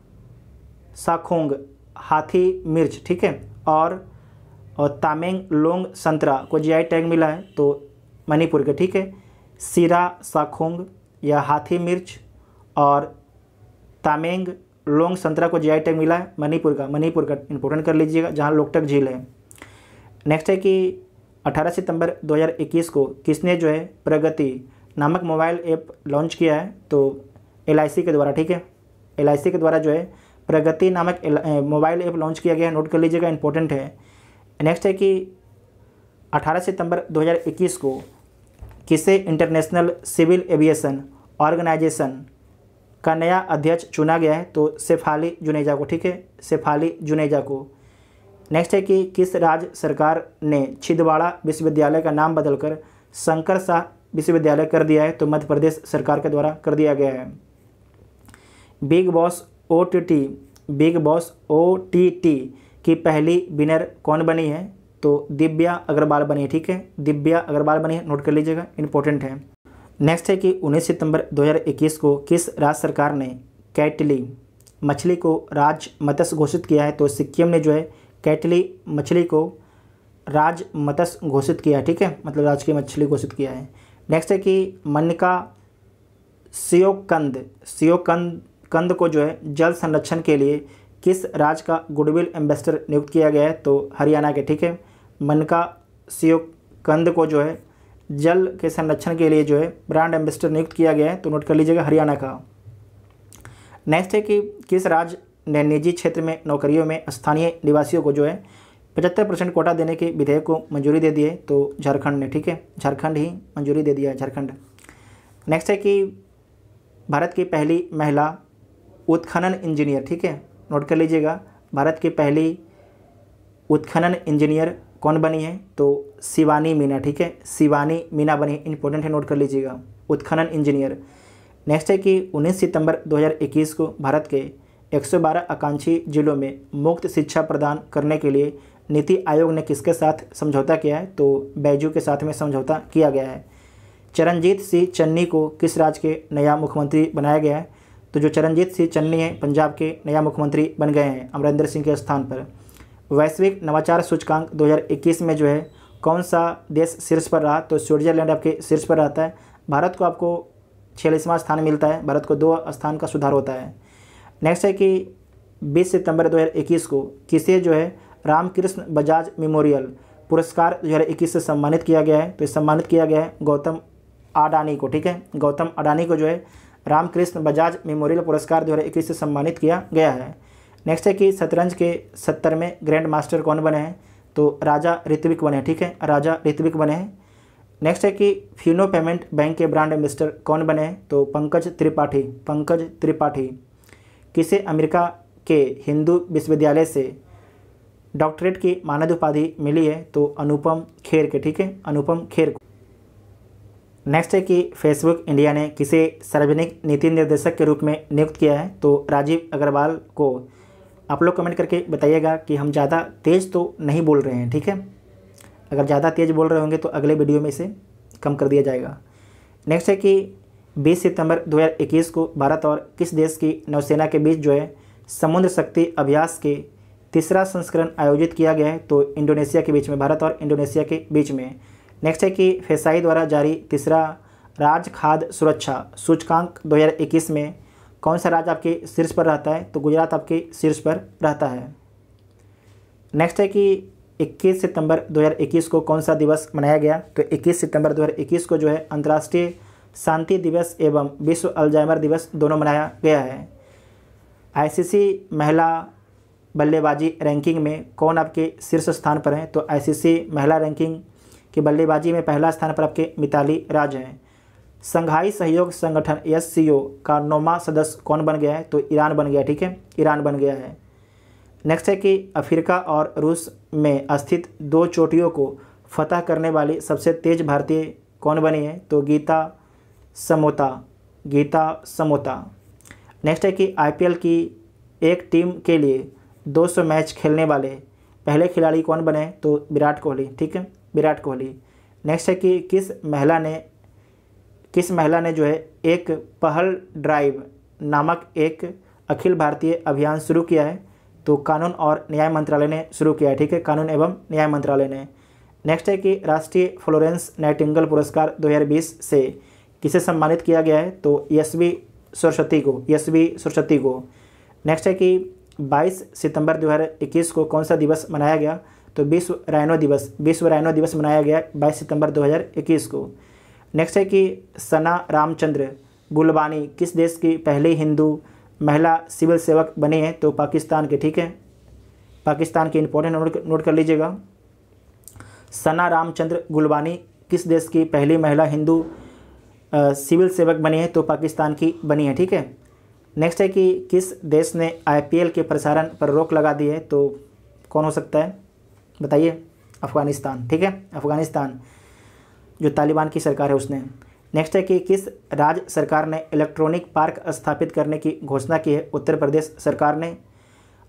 साखोंग हाथी मिर्च, ठीक है, और तामेंग लोंग संतरा को GI टैग मिला है? तो मणिपुर के, ठीक है, सीरा साखोंग या हाथी मिर्च और तामेंग लोंग संतरा को GI टैग मिला है मणिपुर का इंपॉर्टेंट कर लीजिएगा, जहाँ लोकटक झील है। नेक्स्ट है कि 18 सितंबर 2021 को किसने जो है प्रगति नामक मोबाइल ऐप लॉन्च किया है? तो LIC के द्वारा, ठीक है, LIC के द्वारा जो है प्रगति नामक मोबाइल ऐप लॉन्च किया गया है, नोट कर लीजिएगा, इंपॉर्टेंट है। नेक्स्ट है कि 18 सितंबर 2021 को किसे इंटरनेशनल सिविल एविएशन ऑर्गेनाइजेशन का नया अध्यक्ष चुना गया है? तो शेफाली जुनेजा को, ठीक है, शेफाली जुनेजा को। नेक्स्ट है कि किस राज्य सरकार ने छिंदवाड़ा विश्वविद्यालय का नाम बदलकर शंकर शाह विश्वविद्यालय कर दिया है? तो मध्य प्रदेश सरकार के द्वारा कर दिया गया है। बिग बॉस OTT की पहली विनर कौन बनी है? तो दिव्या अग्रवाल बनी है, ठीक है, दिव्या अग्रवाल बनी है, नोट कर लीजिएगा, इंपॉर्टेंट है। नेक्स्ट है कि 19 सितंबर 2021 को किस राज्य सरकार ने कैटली मछली को राज्य मत्स्य घोषित किया है? तो सिक्किम ने जो है कैटली मछली को राज्य मत्स्य घोषित किया है, ठीक है, मतलब राज्य की मछली घोषित किया है। नेक्स्ट है कि मन्निका सियोकंद को जो है जल संरक्षण के लिए किस राज्य का गुडविल एम्बेसडर नियुक्त किया गया है? तो हरियाणा के, ठीक है। मनका सियोकंद को जो है जल के संरक्षण के लिए जो है ब्रांड एम्बेसडर नियुक्त किया गया है, तो नोट कर लीजिएगा हरियाणा का। नेक्स्ट है कि किस राज्य ने निजी क्षेत्र में नौकरियों में स्थानीय निवासियों को जो है 75% कोटा देने के विधेयक को मंजूरी दे दी है? तो झारखंड ने, ठीक है। झारखंड ही मंजूरी दे दिया है, झारखंड। नेक्स्ट है कि भारत की पहली महिला उत्खनन इंजीनियर, ठीक है, नोट कर लीजिएगा। भारत की पहली उत्खनन इंजीनियर कौन बनी है? तो शिवानी मीना, ठीक है, शिवानी मीना बनी, इंपॉर्टेंट है, नोट कर लीजिएगा, उत्खनन इंजीनियर। नेक्स्ट है कि 19 सितंबर 2021 को भारत के 112 आकांक्षी जिलों में मुफ्त शिक्षा प्रदान करने के लिए नीति आयोग ने किसके साथ समझौता किया है? तो बैजू के साथ में समझौता किया गया है। चरणजीत सिंह चन्नी को किस राज्य के नया मुख्यमंत्री बनाया गया है? तो जो चरणजीत सिंह चन्नी है पंजाब के नया मुख्यमंत्री बन गए हैं अमरिंदर सिंह के स्थान पर। वैश्विक नवाचार सूचकांक 2021 में जो है कौन सा देश शीर्ष पर रहा? तो स्विट्जरलैंड आपके शीर्ष पर रहता है। भारत को आपको 46वां स्थान मिलता है, भारत को 2 स्थान का सुधार होता है। नेक्स्ट है कि 20 सितंबर 2021 को किसे जो है रामकृष्ण बजाज मेमोरियल पुरस्कार 2021 से सम्मानित किया गया है? तो सम्मानित किया गया है गौतम अडानी को, ठीक है। गौतम अडानी को जो है रामकृष्ण बजाज मेमोरियल पुरस्कार 2021 से सम्मानित किया गया है। नेक्स्ट है कि शतरंज के 70वें ग्रैंड मास्टर कौन बने हैं? तो राजा ऋत्विक बने, ठीक है, राजा ऋत्विक बने हैं। नेक्स्ट है कि फिनो पेमेंट बैंक के ब्रांड एम्बेसडर कौन बने हैं? तो पंकज त्रिपाठी, पंकज त्रिपाठी। किसे अमेरिका के हिंदू विश्वविद्यालय से डॉक्टरेट की मानद उपाधि मिली है? तो अनुपम खेर के, ठीक है, अनुपम खेर को। नेक्स्ट है कि फेसबुक इंडिया ने किसे सार्वजनिक नीति निर्देशक के रूप में नियुक्त किया है? तो राजीव अग्रवाल को। आप लोग कमेंट करके बताइएगा कि हम ज़्यादा तेज़ तो नहीं बोल रहे हैं, ठीक है। अगर ज़्यादा तेज़ बोल रहे होंगे तो अगले वीडियो में इसे कम कर दिया जाएगा। नेक्स्ट है कि 20 सितंबर 2021 को भारत और किस देश की नौसेना के बीच जो है समुद्र शक्ति अभ्यास के तीसरा संस्करण आयोजित किया गया है? तो इंडोनेशिया के बीच में, भारत और इंडोनेशिया के बीच में। नेक्स्ट है कि फेसाई द्वारा जारी तीसरा राज्य खाद्य सुरक्षा सूचकांक 2021 में कौन सा राज्य आपके शीर्ष पर रहता है? तो गुजरात आपके शीर्ष पर रहता है। नेक्स्ट है कि 21 सितंबर 2021 को कौन सा दिवस मनाया गया? तो 21 सितंबर 2021 को जो है अंतर्राष्ट्रीय शांति दिवस एवं विश्व अल्जाइमर दिवस दोनों मनाया गया है। आईसीसी महिला बल्लेबाजी रैंकिंग में कौन आपके शीर्ष स्थान पर है? तो आईसीसी महिला रैंकिंग की बल्लेबाजी में पहला स्थान पर आपके मिताली राज हैं। संघाई सहयोग संगठन SCO का 9वां सदस्य कौन बन गया है? तो ईरान बन गया, ठीक है, ईरान बन गया है। नेक्स्ट है कि अफ्रीका और रूस में स्थित 2 चोटियों को फतह करने वाली सबसे तेज भारतीय कौन बनी है? तो गीता समोता, गीता समोता। नेक्स्ट है कि IPL की एक टीम के लिए 200 मैच खेलने वाले पहले खिलाड़ी कौन बने? तो विराट कोहली, ठीक है, विराट कोहली। नेक्स्ट है कि किस महिला ने जो है एक पहल ड्राइव नामक एक अखिल भारतीय अभियान शुरू किया है? तो कानून और न्याय मंत्रालय ने शुरू किया है, ठीक है, कानून एवं न्याय मंत्रालय ने। नेक्स्ट है कि राष्ट्रीय फ्लोरेंस नाइटिंगेल पुरस्कार 2020 से किसे सम्मानित किया गया है? तो यशवी सरस्वती को, यशवी सरस्वती को। नेक्स्ट है कि 22 सितंबर 2021 को कौन सा दिवस मनाया गया? तो विश्व राइनो दिवस, विश्व राइनो दिवस मनाया गया 22 सितंबर 2021 को। नेक्स्ट है कि सना रामचंद्र गुलबानी किस देश की पहली हिंदू महिला सिविल सेवक बनी है? तो पाकिस्तान के, ठीक है, पाकिस्तान के, इंपॉर्टेंट नोट कर लीजिएगा। सना रामचंद्र गुलबानी किस देश की पहली महिला हिंदू सिविल सेवक बनी है? तो पाकिस्तान की बनी है, ठीक है। नेक्स्ट है कि किस देश ने IPL के प्रसारण पर रोक लगा दी है? तो कौन हो सकता है बताइए? अफ़गानिस्तान, ठीक है, अफ़गानिस्तान, जो तालिबान की सरकार है उसने। नेक्स्ट है कि किस राज्य सरकार ने इलेक्ट्रॉनिक पार्क स्थापित करने की घोषणा की है? उत्तर प्रदेश सरकार ने।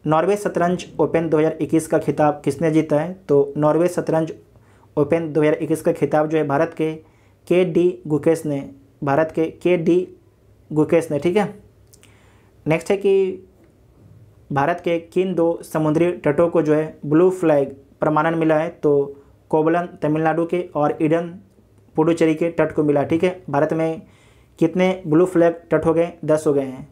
नॉर्वे शतरंज ओपन 2021 का खिताब किसने जीता है? तो नॉर्वे शतरंज ओपन 2021 का खिताब जो है भारत के KD गुकेश ने, भारत के KD गुकेश ने, ठीक है। नेक्स्ट है कि भारत के किन 2 समुद्री तटों को जो है ब्लू फ्लैग प्रमाणन मिला है? तो कोवलम तमिलनाडु के और ईडन पुडुचेरी के तट को मिला, ठीक है। भारत में कितने ब्लू फ्लैग तट हो गए? 10 हो गए हैं।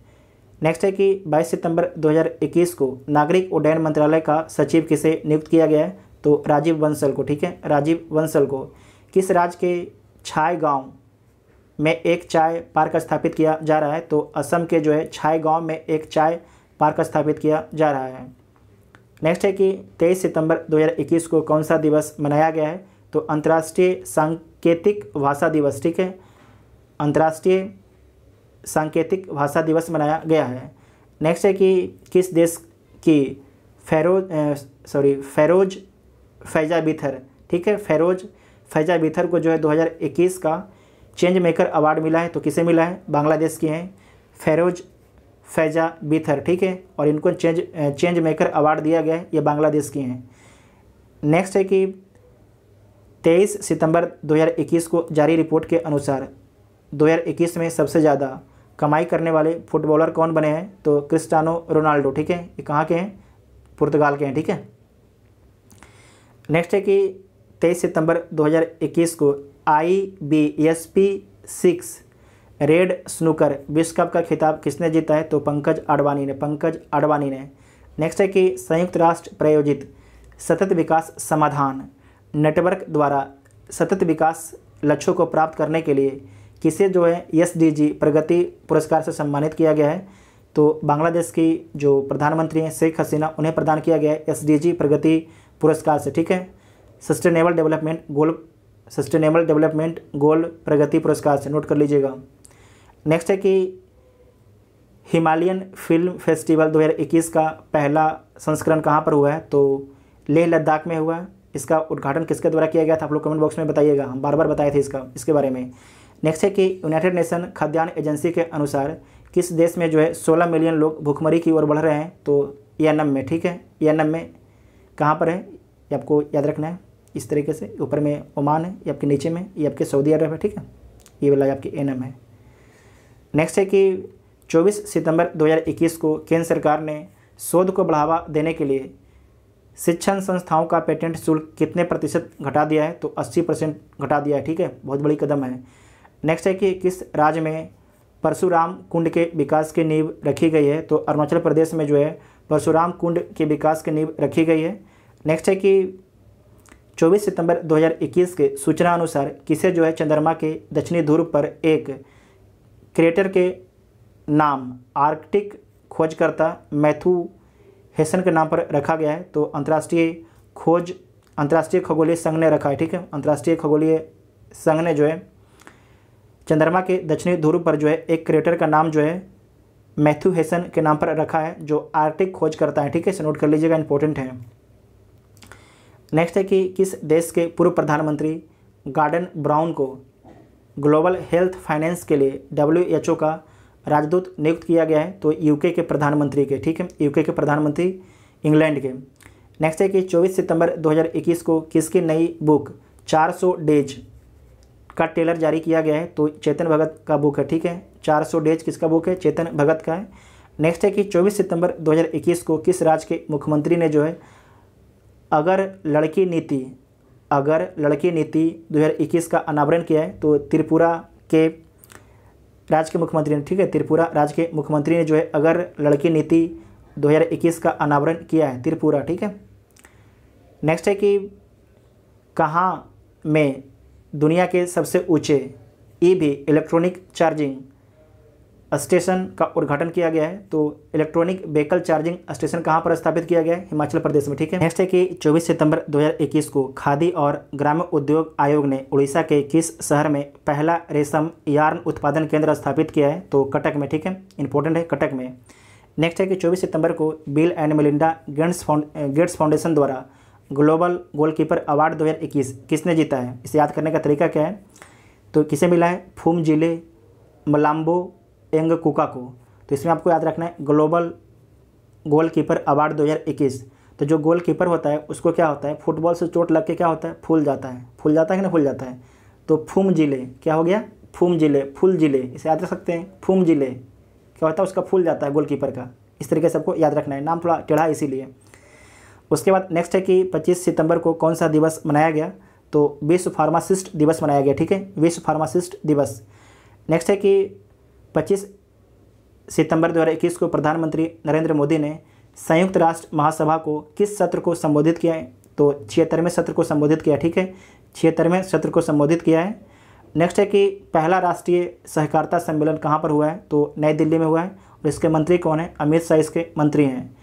नेक्स्ट है कि 22 सितंबर 2021 को नागरिक उड्डयन मंत्रालय का सचिव किसे नियुक्त किया गया है? तो राजीव बंसल को, ठीक है, राजीव बंसल को। किस राज्य के छाय गांव में एक चाय पार्क स्थापित किया जा रहा है? तो असम के जो है छाय गांव में एक चाय पार्क स्थापित किया जा रहा है। नेक्स्ट है कि 23 सितंबर 2021 को कौन सा दिवस मनाया गया है? तो अंतर्राष्ट्रीय सांकेतिक भाषा दिवस, ठीक है, अंतर्राष्ट्रीय सांकेतिक भाषा दिवस मनाया गया है। नेक्स्ट है कि किस देश की फेरोज फैजा बिथर, ठीक है, फेरोज फैजा बिथर को जो है 2021 का चेंज मेकर अवार्ड मिला है? तो किसे मिला है? बांग्लादेश की हैं फेरोज फैजा बिथर, ठीक है, और इनको चेंज मेकर अवार्ड दिया गया है, ये बांग्लादेश की हैं। नेक्स्ट है कि 23 सितंबर 2021 को जारी रिपोर्ट के अनुसार 2021 में सबसे ज़्यादा कमाई करने वाले फुटबॉलर कौन बने हैं? तो क्रिस्टियानो रोनाल्डो, ठीक है, ये कहाँ के हैं? पुर्तगाल के हैं, ठीक है। नेक्स्ट है कि 23 सितंबर 2021 को IBSP 6 रेड स्नूकर विश्व कप का खिताब किसने जीता है? तो पंकज आडवाणी ने। नेक्स्ट है कि संयुक्त राष्ट्र प्रायोजित सतत विकास समाधान नेटवर्क द्वारा सतत विकास लक्ष्यों को प्राप्त करने के लिए किसे जो है SDG प्रगति पुरस्कार से सम्मानित किया गया है? तो बांग्लादेश की जो प्रधानमंत्री हैं शेख हसीना, उन्हें प्रदान किया गया है SDG प्रगति पुरस्कार से, ठीक है, सस्टेनेबल डेवलपमेंट गोल प्रगति पुरस्कार से, नोट कर लीजिएगा। नेक्स्ट है कि हिमालयन फिल्म फेस्टिवल 2021 का पहला संस्करण कहाँ पर हुआ है? तो लेह लद्दाख में हुआ है। इसका उद्घाटन किसके द्वारा किया गया था? आप लोग कमेंट बॉक्स में बताइएगा, हम बार बार बताए थे इसके बारे में। नेक्स्ट है कि यूनाइटेड नेशन खाद्यान्न एजेंसी के अनुसार किस देश में जो है 16 मिलियन लोग भूखमरी की ओर बढ़ रहे हैं? तो यमन में, ठीक है, यमन में कहाँ पर है ये आपको याद रखना है। इस तरीके से ऊपर में ओमान है, ये आपके नीचे में ये आपके सऊदी अरब है, ठीक है, ये वाला आपकी एनम है। नेक्स्ट है कि 24 सितंबर 2021 को केंद्र सरकार ने शोध को बढ़ावा देने के लिए शिक्षण संस्थाओं का पेटेंट शुल्क कितने प्रतिशत घटा दिया है? तो 80% घटा दिया है, ठीक है, बहुत बड़ी कदम है। नेक्स्ट है कि किस राज्य में परशुराम कुंड के विकास की नींव रखी गई है? तो अरुणाचल प्रदेश में जो है परशुराम कुंड के विकास की नींव रखी गई है। नेक्स्ट है कि 24 सितंबर 2021 के सूचना अनुसार किसे जो है चंद्रमा के दक्षिणी ध्रुव पर एक क्रेटर के नाम आर्कटिक खोजकर्ता मैथ्यू हेसन के नाम पर रखा गया है? तो अंतर्राष्ट्रीय खगोलीय संघ ने रखा है, ठीक है, अंतर्राष्ट्रीय खगोलीय संघ ने जो है चंद्रमा के दक्षिणी ध्रुव पर जो है एक क्रेटर का नाम जो है मैथ्यू हेसन के नाम पर रखा है, जो आर्कटिक खोज करता है, ठीक है, इसे नोट कर लीजिएगा, इंपॉर्टेंट है। नेक्स्ट है कि किस देश के पूर्व प्रधानमंत्री गॉर्डन ब्राउन को ग्लोबल हेल्थ फाइनेंस के लिए WHO का राजदूत नियुक्त किया गया है? तो UK के प्रधानमंत्री के, ठीक है, UK के प्रधानमंत्री इंग्लैंड के। नेक्स्ट है कि 24 सितंबर 2021 को किसकी नई बुक 400 डेज का ट्रेलर जारी किया गया है? तो चेतन भगत का बुक है, ठीक है, 400 डेज किसका बुक है? चेतन भगत का है। नेक्स्ट है कि 24 सितंबर 2021 को किस राज्य के मुख्यमंत्री ने जो है अगर लड़की नीति 2021 का अनावरण किया है? तो त्रिपुरा के राज्य के मुख्यमंत्री ने, ठीक है, त्रिपुरा राज्य के मुख्यमंत्री ने जो है अगर लड़की नीति 2021 का अनावरण किया है, त्रिपुरा, ठीक है। नेक्स्ट है कि कहाँ में दुनिया के सबसे ऊंचे EV इलेक्ट्रॉनिक चार्जिंग स्टेशन का उद्घाटन किया गया है? तो इलेक्ट्रॉनिक व्हीकल चार्जिंग स्टेशन कहाँ पर स्थापित किया गया है? हिमाचल प्रदेश में, ठीक है। नेक्स्ट है कि 24 सितंबर 2021 को खादी और ग्राम्य उद्योग आयोग ने उड़ीसा के किस शहर में पहला रेशम यार्न उत्पादन केंद्र स्थापित किया है? तो कटक में, ठीक है, इंपॉर्टेंट है, कटक में। नेक्स्ट है कि 24 सितंबर को bill and Melinda Gates foundation द्वारा ग्लोबल गोलकीपर अवार्ड 2021 किसने जीता है? इसे याद करने का तरीका क्या है? तो किसे मिला है? फुमजिले मलाम्बो एंगकुका को। तो इसमें आपको याद रखना है ग्लोबल गोलकीपर अवार्ड 2021। तो जो गोलकीपर होता है उसको क्या होता है, फुटबॉल से चोट लग के क्या होता है, फूल जाता है कि ना फूल जाता है। तो फुमजिले क्या हो गया, फुलजिले, इसे याद रख सकते हैं। फुमजिले क्या होता है, उसका फूल जाता है गोलकीपर का। इस तरीके से आपको याद रखना है, नाम थोड़ा टेढ़ा इसीलिए। उसके बाद नेक्स्ट है कि 25 सितंबर को कौन सा दिवस मनाया गया? तो विश्व फार्मासिस्ट दिवस मनाया गया, ठीक है, विश्व फार्मासिस्ट दिवस। नेक्स्ट है कि 25 सितंबर 2021 को प्रधानमंत्री नरेंद्र मोदी ने संयुक्त राष्ट्र महासभा को किस सत्र को संबोधित किया है? तो 76वें सत्र को संबोधित किया, ठीक है, 76वें सत्र को संबोधित किया है। नेक्स्ट है कि पहला राष्ट्रीय सहकारिता सम्मेलन कहाँ पर हुआ है? तो नई दिल्ली में हुआ है और इसके मंत्री कौन है? अमित शाह इसके मंत्री हैं।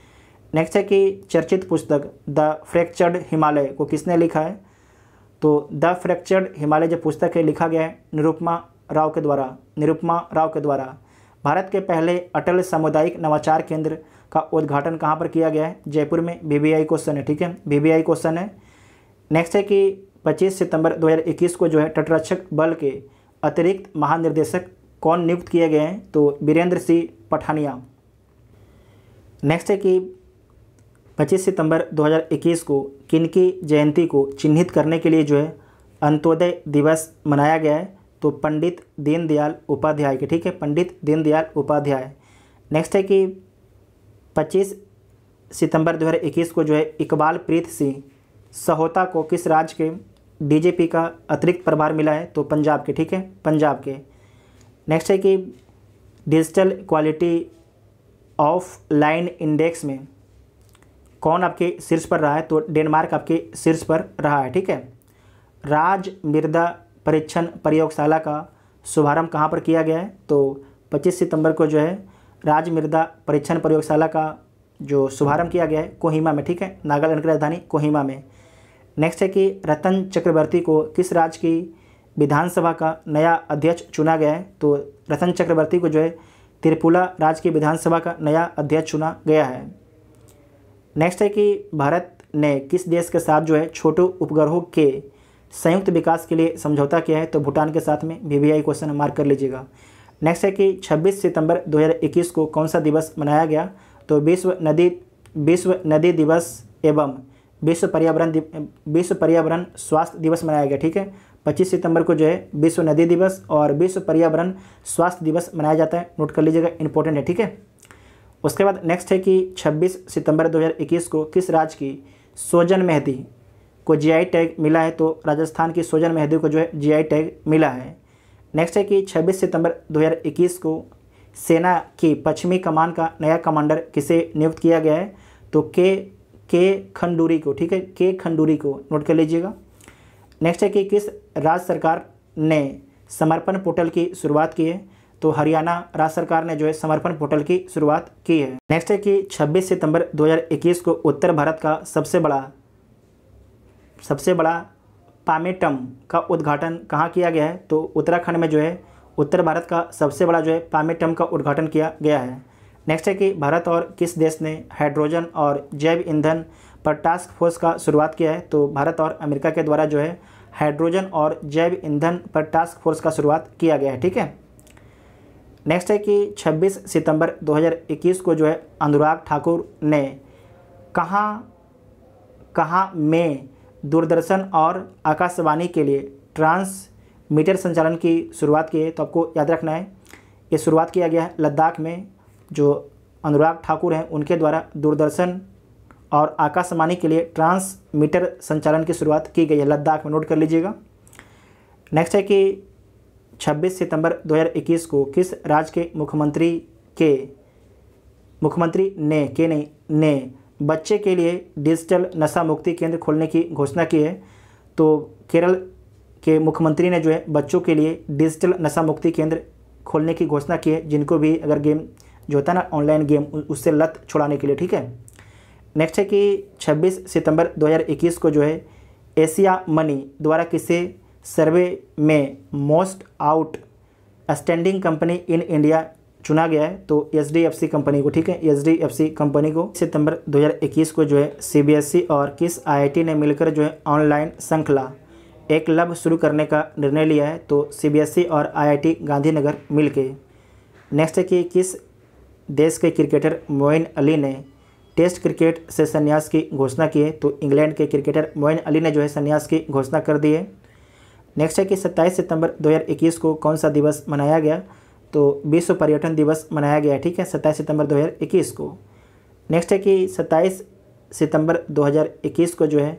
नेक्स्ट है कि चर्चित पुस्तक द फ्रैक्चर्ड हिमालय को किसने लिखा है? तो द फ्रैक्चर्ड हिमालय जो पुस्तक है लिखा गया है निरुपमा राव के द्वारा। भारत के पहले अटल सामुदायिक नवाचार केंद्र का उद्घाटन कहाँ पर किया गया है? जयपुर में। BBI क्वेश्चन है, ठीक है, BBI क्वेश्चन है। नेक्स्ट है कि 25 सितंबर 2021 को जो है तटरक्षक बल के अतिरिक्त महानिर्देशक कौन नियुक्त किए गए हैं? तो वीरेंद्र सिंह पठानिया। नेक्स्ट है कि 25 सितंबर 2021 को किनकी जयंती को चिन्हित करने के लिए जो है अंत्योदय दिवस मनाया गया है? तो पंडित दीनदयाल उपाध्याय के, ठीक है, पंडित दीनदयाल उपाध्याय। नेक्स्ट है कि 25 सितंबर 2021 को जो है इकबाल प्रीत सिंह सहोता को किस राज्य के DGP का अतिरिक्त प्रभार मिला है? तो पंजाब के, ठीक है, पंजाब के। नेक्स्ट है कि digital quality of line index में कौन आपके शीर्ष पर रहा है? तो डेनमार्क आपके शीर्ष पर रहा है, ठीक है। राज मृदा परीक्षण प्रयोगशाला का शुभारंभ कहाँ पर किया गया है? तो 25 सितंबर को जो है राज मृदा परीक्षण प्रयोगशाला का जो शुभारंभ किया गया है कोहिमा में, ठीक है, नागालैंड की राजधानी कोहिमा में। नेक्स्ट है कि रतन चक्रवर्ती को किस राज्य की विधानसभा का नया अध्यक्ष चुना गया है? तो रतन चक्रवर्ती को जो है त्रिपुरा राज्य की विधानसभा का नया अध्यक्ष चुना गया है। नेक्स्ट है कि भारत ने किस देश के साथ जो है छोटे उपग्रहों के संयुक्त विकास के लिए समझौता किया है? तो भूटान के साथ में। BBI क्वेश्चन मार्क कर लीजिएगा। नेक्स्ट है कि 26 सितंबर 2021 को कौन सा दिवस मनाया गया? तो विश्व नदी दिवस एवं विश्व पर्यावरण स्वास्थ्य दिवस मनाया गया, ठीक है। 25 सितंबर को जो है विश्व नदी दिवस और विश्व पर्यावरण स्वास्थ्य दिवस मनाया जाता है, नोट कर लीजिएगा, इंपॉर्टेंट है, ठीक है। उसके बाद नेक्स्ट है कि 26 सितंबर 2021 को किस राज्य की सोजन मेहंदी को GI टैग मिला है? तो राजस्थान की सोजन मेहंदी को जो है GI टैग मिला है। नेक्स्ट है कि 26 सितंबर 2021 को सेना की पश्चिमी कमान का नया कमांडर किसे नियुक्त किया गया है? तो के खंडूरी को, ठीक है, के खंडूरी को, नोट कर लीजिएगा। नेक्स्ट है कि किस राज्य सरकार ने समर्पण पोर्टल की शुरुआत की है? तो हरियाणा राज्य सरकार ने जो है समर्पण पोर्टल की शुरुआत की है। नेक्स्ट है कि 26 सितंबर 2021 को उत्तर भारत का सबसे बड़ा पामेटम का उद्घाटन कहाँ किया गया है? तो उत्तराखंड में जो है उत्तर भारत का सबसे बड़ा जो है पामेटम का उद्घाटन किया गया है। नेक्स्ट है कि भारत और किस देश ने हाइड्रोजन और जैव ईंधन पर टास्क फोर्स का शुरुआत किया है? तो भारत और अमेरिका के द्वारा जो है हाइड्रोजन और जैव ईंधन पर टास्क फोर्स का शुरुआत किया गया है, ठीक है। नेक्स्ट है कि 26 सितंबर 2021 को जो है अनुराग ठाकुर ने कहाँ में दूरदर्शन और आकाशवाणी के लिए ट्रांसमीटर संचालन की शुरुआत की है? तो आपको याद रखना है ये शुरुआत किया गया है लद्दाख में। जो अनुराग ठाकुर हैं उनके द्वारा दूरदर्शन और आकाशवाणी के लिए ट्रांसमीटर संचालन की शुरुआत की गई है लद्दाख में, नोट कर लीजिएगा। नेक्स्ट है कि 26 सितंबर 2021 को किस राज्य के मुख्यमंत्री ने बच्चे के लिए डिजिटल नशा मुक्ति केंद्र खोलने की घोषणा की है? तो केरल के मुख्यमंत्री ने जो है बच्चों के लिए डिजिटल नशा मुक्ति केंद्र खोलने की घोषणा की है, जिनको भी अगर गेम जो होता है ना ऑनलाइन गेम उससे लत छुड़ाने के लिए, ठीक है। नेक्स्ट है कि 26 सितंबर 2021 को जो है एशिया मनी द्वारा किसे सर्वे में most out standing company in India चुना गया है? तो HDFC कंपनी को, ठीक है, HDFC कंपनी को। सितंबर 2021 को जो है CBSE और किस IIT ने मिलकर जो है ऑनलाइन श्रृंखला एकलव्य शुरू करने का निर्णय लिया है? तो CBSE और IIT गांधीनगर मिलके। नेक्स्ट है कि किस देश के क्रिकेटर मोइन अली ने टेस्ट क्रिकेट से संन्यास की घोषणा की है? तो इंग्लैंड के क्रिकेटर मोइन अली ने जो है संन्यास की घोषणा कर दी है। नेक्स्ट है कि 27 सितंबर 2021 को कौन सा दिवस मनाया गया? तो विश्व पर्यटन दिवस मनाया गया है, ठीक है, 27 सितंबर 2021 को। नेक्स्ट है कि 27 सितंबर 2021 को जो है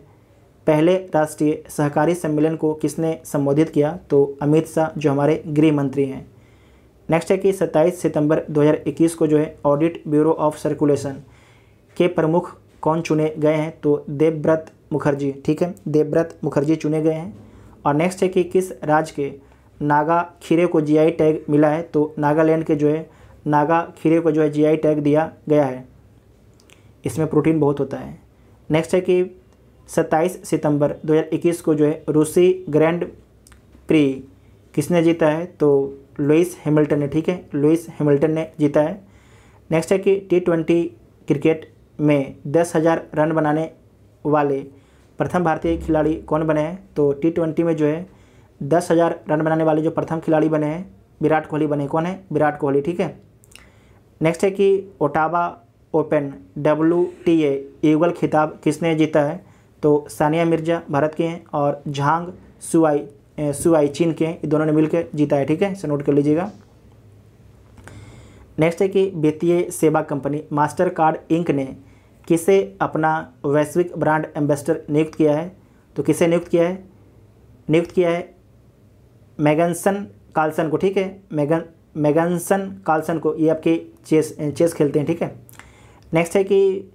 पहले राष्ट्रीय सहकारी सम्मेलन को किसने संबोधित किया? तो अमित शाह जो हमारे गृह मंत्री हैं। नेक्स्ट है कि 27 सितंबर 2021 को जो है ऑडिट ब्यूरो ऑफ सर्कुलेशन के प्रमुख कौन चुने गए हैं, तो देवव्रत मुखर्जी, ठीक है, देवव्रत मुखर्जी चुने गए हैं। और नेक्स्ट है कि किस राज्य के नागा खीरे को जीआई टैग मिला है, तो नागालैंड के जो है नागा खीरे को जो है जीआई टैग दिया गया है, इसमें प्रोटीन बहुत होता है। नेक्स्ट है कि 27 सितंबर 2021 को जो है रूसी ग्रैंड प्री किसने जीता है, तो लुइस हैमिल्टन ने, ठीक है, लुइस हैमिल्टन ने जीता है। नेक्स्ट है कि T20 क्रिकेट में 10,000 रन बनाने वाले प्रथम भारतीय खिलाड़ी कौन बने हैं, तो T20 में जो है 10,000 रन बनाने वाले जो प्रथम खिलाड़ी बने हैं विराट कोहली बने। कौन है, विराट कोहली, ठीक है। नेक्स्ट है कि ओटावा ओपन WTA युगल खिताब किसने जीता है, तो सानिया मिर्जा भारत के हैं और झांग सुआई चीन के हैं, ये दोनों ने मिलकर जीता है, ठीक है, इसे नोट कर लीजिएगा। नेक्स्ट है कि वित्तीय सेवा कंपनी मास्टर कार्ड इंक ने किसे अपना वैश्विक ब्रांड एम्बेसडर नियुक्त किया है, तो किसे नियुक्त किया है मैगनसन कार्लसन को, ठीक है, मैगनसन कार्लसन को, ये आपके चेस खेलते हैं, ठीक है। नेक्स्ट है कि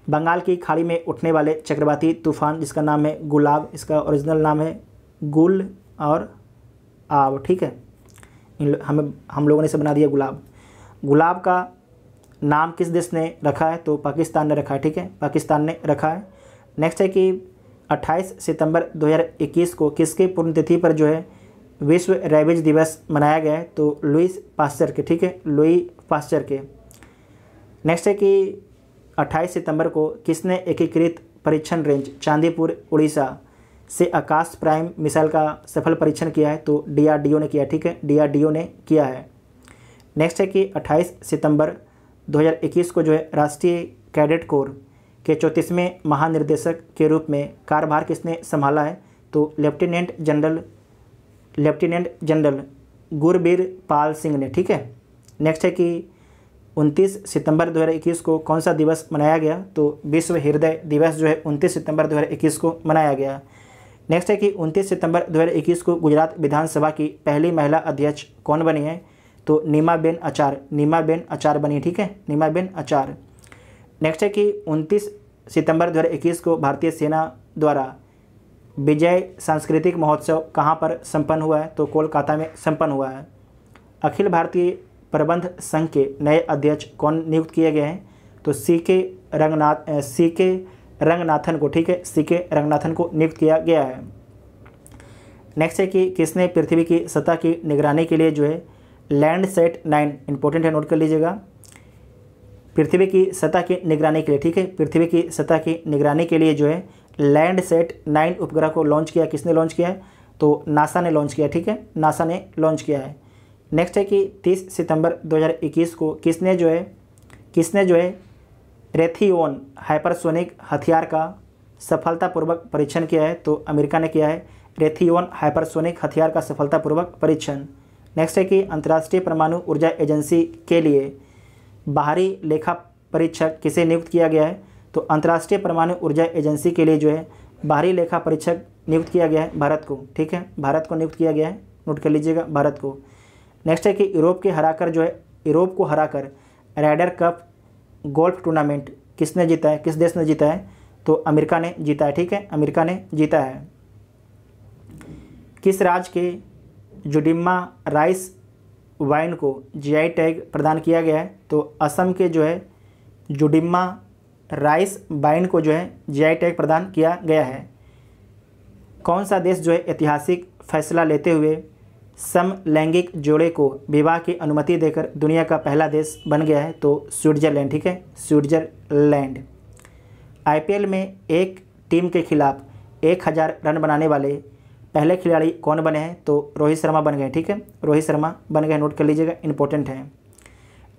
बंगाल की खाड़ी में उठने वाले चक्रवाती तूफान जिसका नाम है गुलाब, इसका ओरिजिनल नाम है गुल और आब, ठीक है, हम लोगों ने इसे बना दिया गुलाब। गुलाब का नाम किस देश ने रखा है, तो पाकिस्तान ने रखा है, ठीक है, पाकिस्तान ने रखा है। नेक्स्ट है कि 28 सितंबर 2021 को किसके पुण्यतिथि पर जो है विश्व रेबीज दिवस मनाया गया है, तो लुईस पास्चर के, ठीक है, लुई पास्चर के। नेक्स्ट है कि 28 सितंबर को किसने एकीकृत परीक्षण रेंज चांदीपुर उड़ीसा से आकाश प्राइम मिसाइल का सफल परीक्षण किया है, तो DRDO ने किया, ठीक है, DRDO ने किया है। नेक्स्ट है कि 28 सितंबर 2021 को जो है राष्ट्रीय कैडेट कोर के 34वें महानिर्देशक के रूप में कार्यभार किसने संभाला है, तो लेफ्टिनेंट जनरल गुरबीर पाल सिंह ने, ठीक है। नेक्स्ट है कि 29 सितंबर 2021 को कौन सा दिवस मनाया गया, तो विश्व हृदय दिवस जो है 29 सितंबर 2021 को मनाया गया। नेक्स्ट है कि 29 सितंबर 2021 को गुजरात विधानसभा की पहली महिला अध्यक्ष कौन बनी है, तो नीमाबेन आचार बनी, ठीक है, नीमाबेन आचार। नेक्स्ट है कि 29 सितंबर 2021 को भारतीय सेना द्वारा विजय सांस्कृतिक महोत्सव कहाँ पर संपन्न हुआ है, तो कोलकाता में संपन्न हुआ है। अखिल भारतीय प्रबंध संघ के नए अध्यक्ष कौन नियुक्त किए गए हैं, तो CK रंगनाथन को, ठीक है, CK रंगनाथन को नियुक्त किया गया है। नेक्स्ट है कि किसने पृथ्वी की सतह की निगरानी के लिए जो है लैंडसैट 9, इंपॉर्टेंट है, नोट कर लीजिएगा, पृथ्वी की सतह की निगरानी के लिए, ठीक है, पृथ्वी की सतह की निगरानी के लिए जो है लैंडसैट 9 उपग्रह को लॉन्च किया, किसने लॉन्च किया है, तो नासा ने लॉन्च किया, ठीक है, नासा ने लॉन्च किया है। नेक्स्ट है कि 30 सितंबर 2021 को किसने जो है रेथियोन हाइपरसोनिक हथियार का सफलतापूर्वक परीक्षण किया है, तो अमेरिका ने किया है रेथियोन हाइपरसोनिक हथियार का सफलतापूर्वक परीक्षण। नेक्स्ट है कि अंतर्राष्ट्रीय परमाणु ऊर्जा एजेंसी के लिए बाहरी लेखा परीक्षक किसे नियुक्त किया गया है, तो अंतर्राष्ट्रीय परमाणु ऊर्जा एजेंसी के लिए जो है बाहरी लेखा परीक्षक नियुक्त किया गया है भारत को, ठीक है, भारत को नियुक्त किया गया है, नोट कर लीजिएगा, भारत को। नेक्स्ट है कि यूरोप को हराकर राइडर कप गोल्फ टूर्नामेंट किसने जीता है, किस देश ने जीता है, तो अमेरिका ने जीता है, ठीक है, अमेरिका ने जीता है। किस राज्य के जुडिम्मा राइस वाइन को GI टैग प्रदान किया गया है, तो असम के जो है जुडिम्मा राइस वाइन को जो है GI टैग प्रदान किया गया है। कौन सा देश जो है ऐतिहासिक फैसला लेते हुए समलैंगिक जोड़े को विवाह की अनुमति देकर दुनिया का पहला देश बन गया है, तो स्विट्जरलैंड, ठीक है, स्विट्जरलैंड। IPL में एक टीम के खिलाफ 1000 रन बनाने वाले पहले खिलाड़ी कौन बने हैं, तो रोहित शर्मा बन गए, ठीक है, रोहित शर्मा बन गए, नोट कर लीजिएगा, इंपॉर्टेंट है।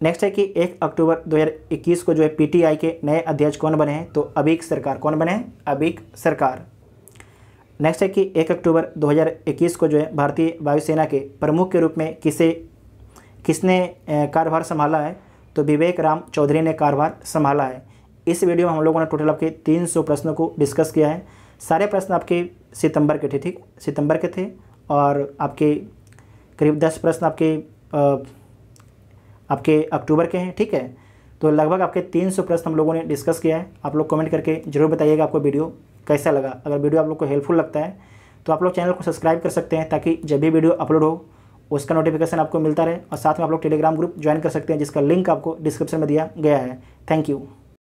नेक्स्ट है कि 1 अक्टूबर 2021 को जो है PTI के नए अध्यक्ष कौन बने हैं, तो अबीक सरकार, कौन बने हैं, अबीक सरकार। नेक्स्ट है कि 1 अक्टूबर 2021 को जो है भारतीय वायुसेना के प्रमुख के रूप में किसने कार्यभार संभाला है, तो विवेक राम चौधरी ने कार्यभार संभाला है। इस वीडियो में हम लोगों ने टोटल आपके 300 प्रश्नों को डिस्कस किया है। सारे प्रश्न आपके सितंबर के थे, ठीक, सितंबर के थे, और आपके करीब 10 प्रश्न आपके आपके अक्टूबर के हैं, ठीक है। तो लगभग आपके 300 प्रश्न हम लोगों ने डिस्कस किया है। आप लोग कमेंट करके जरूर बताइएगा आपको वीडियो कैसा लगा। अगर वीडियो आप लोग को हेल्पफुल लगता है तो आप लोग चैनल को सब्सक्राइब कर सकते हैं, ताकि जब भी वीडियो अपलोड हो उसका नोटिफिकेशन आपको मिलता रहे। और साथ में आप लोग टेलीग्राम ग्रुप ज्वाइन कर सकते हैं, जिसका लिंक आपको डिस्क्रिप्शन में दिया गया है। Thank you.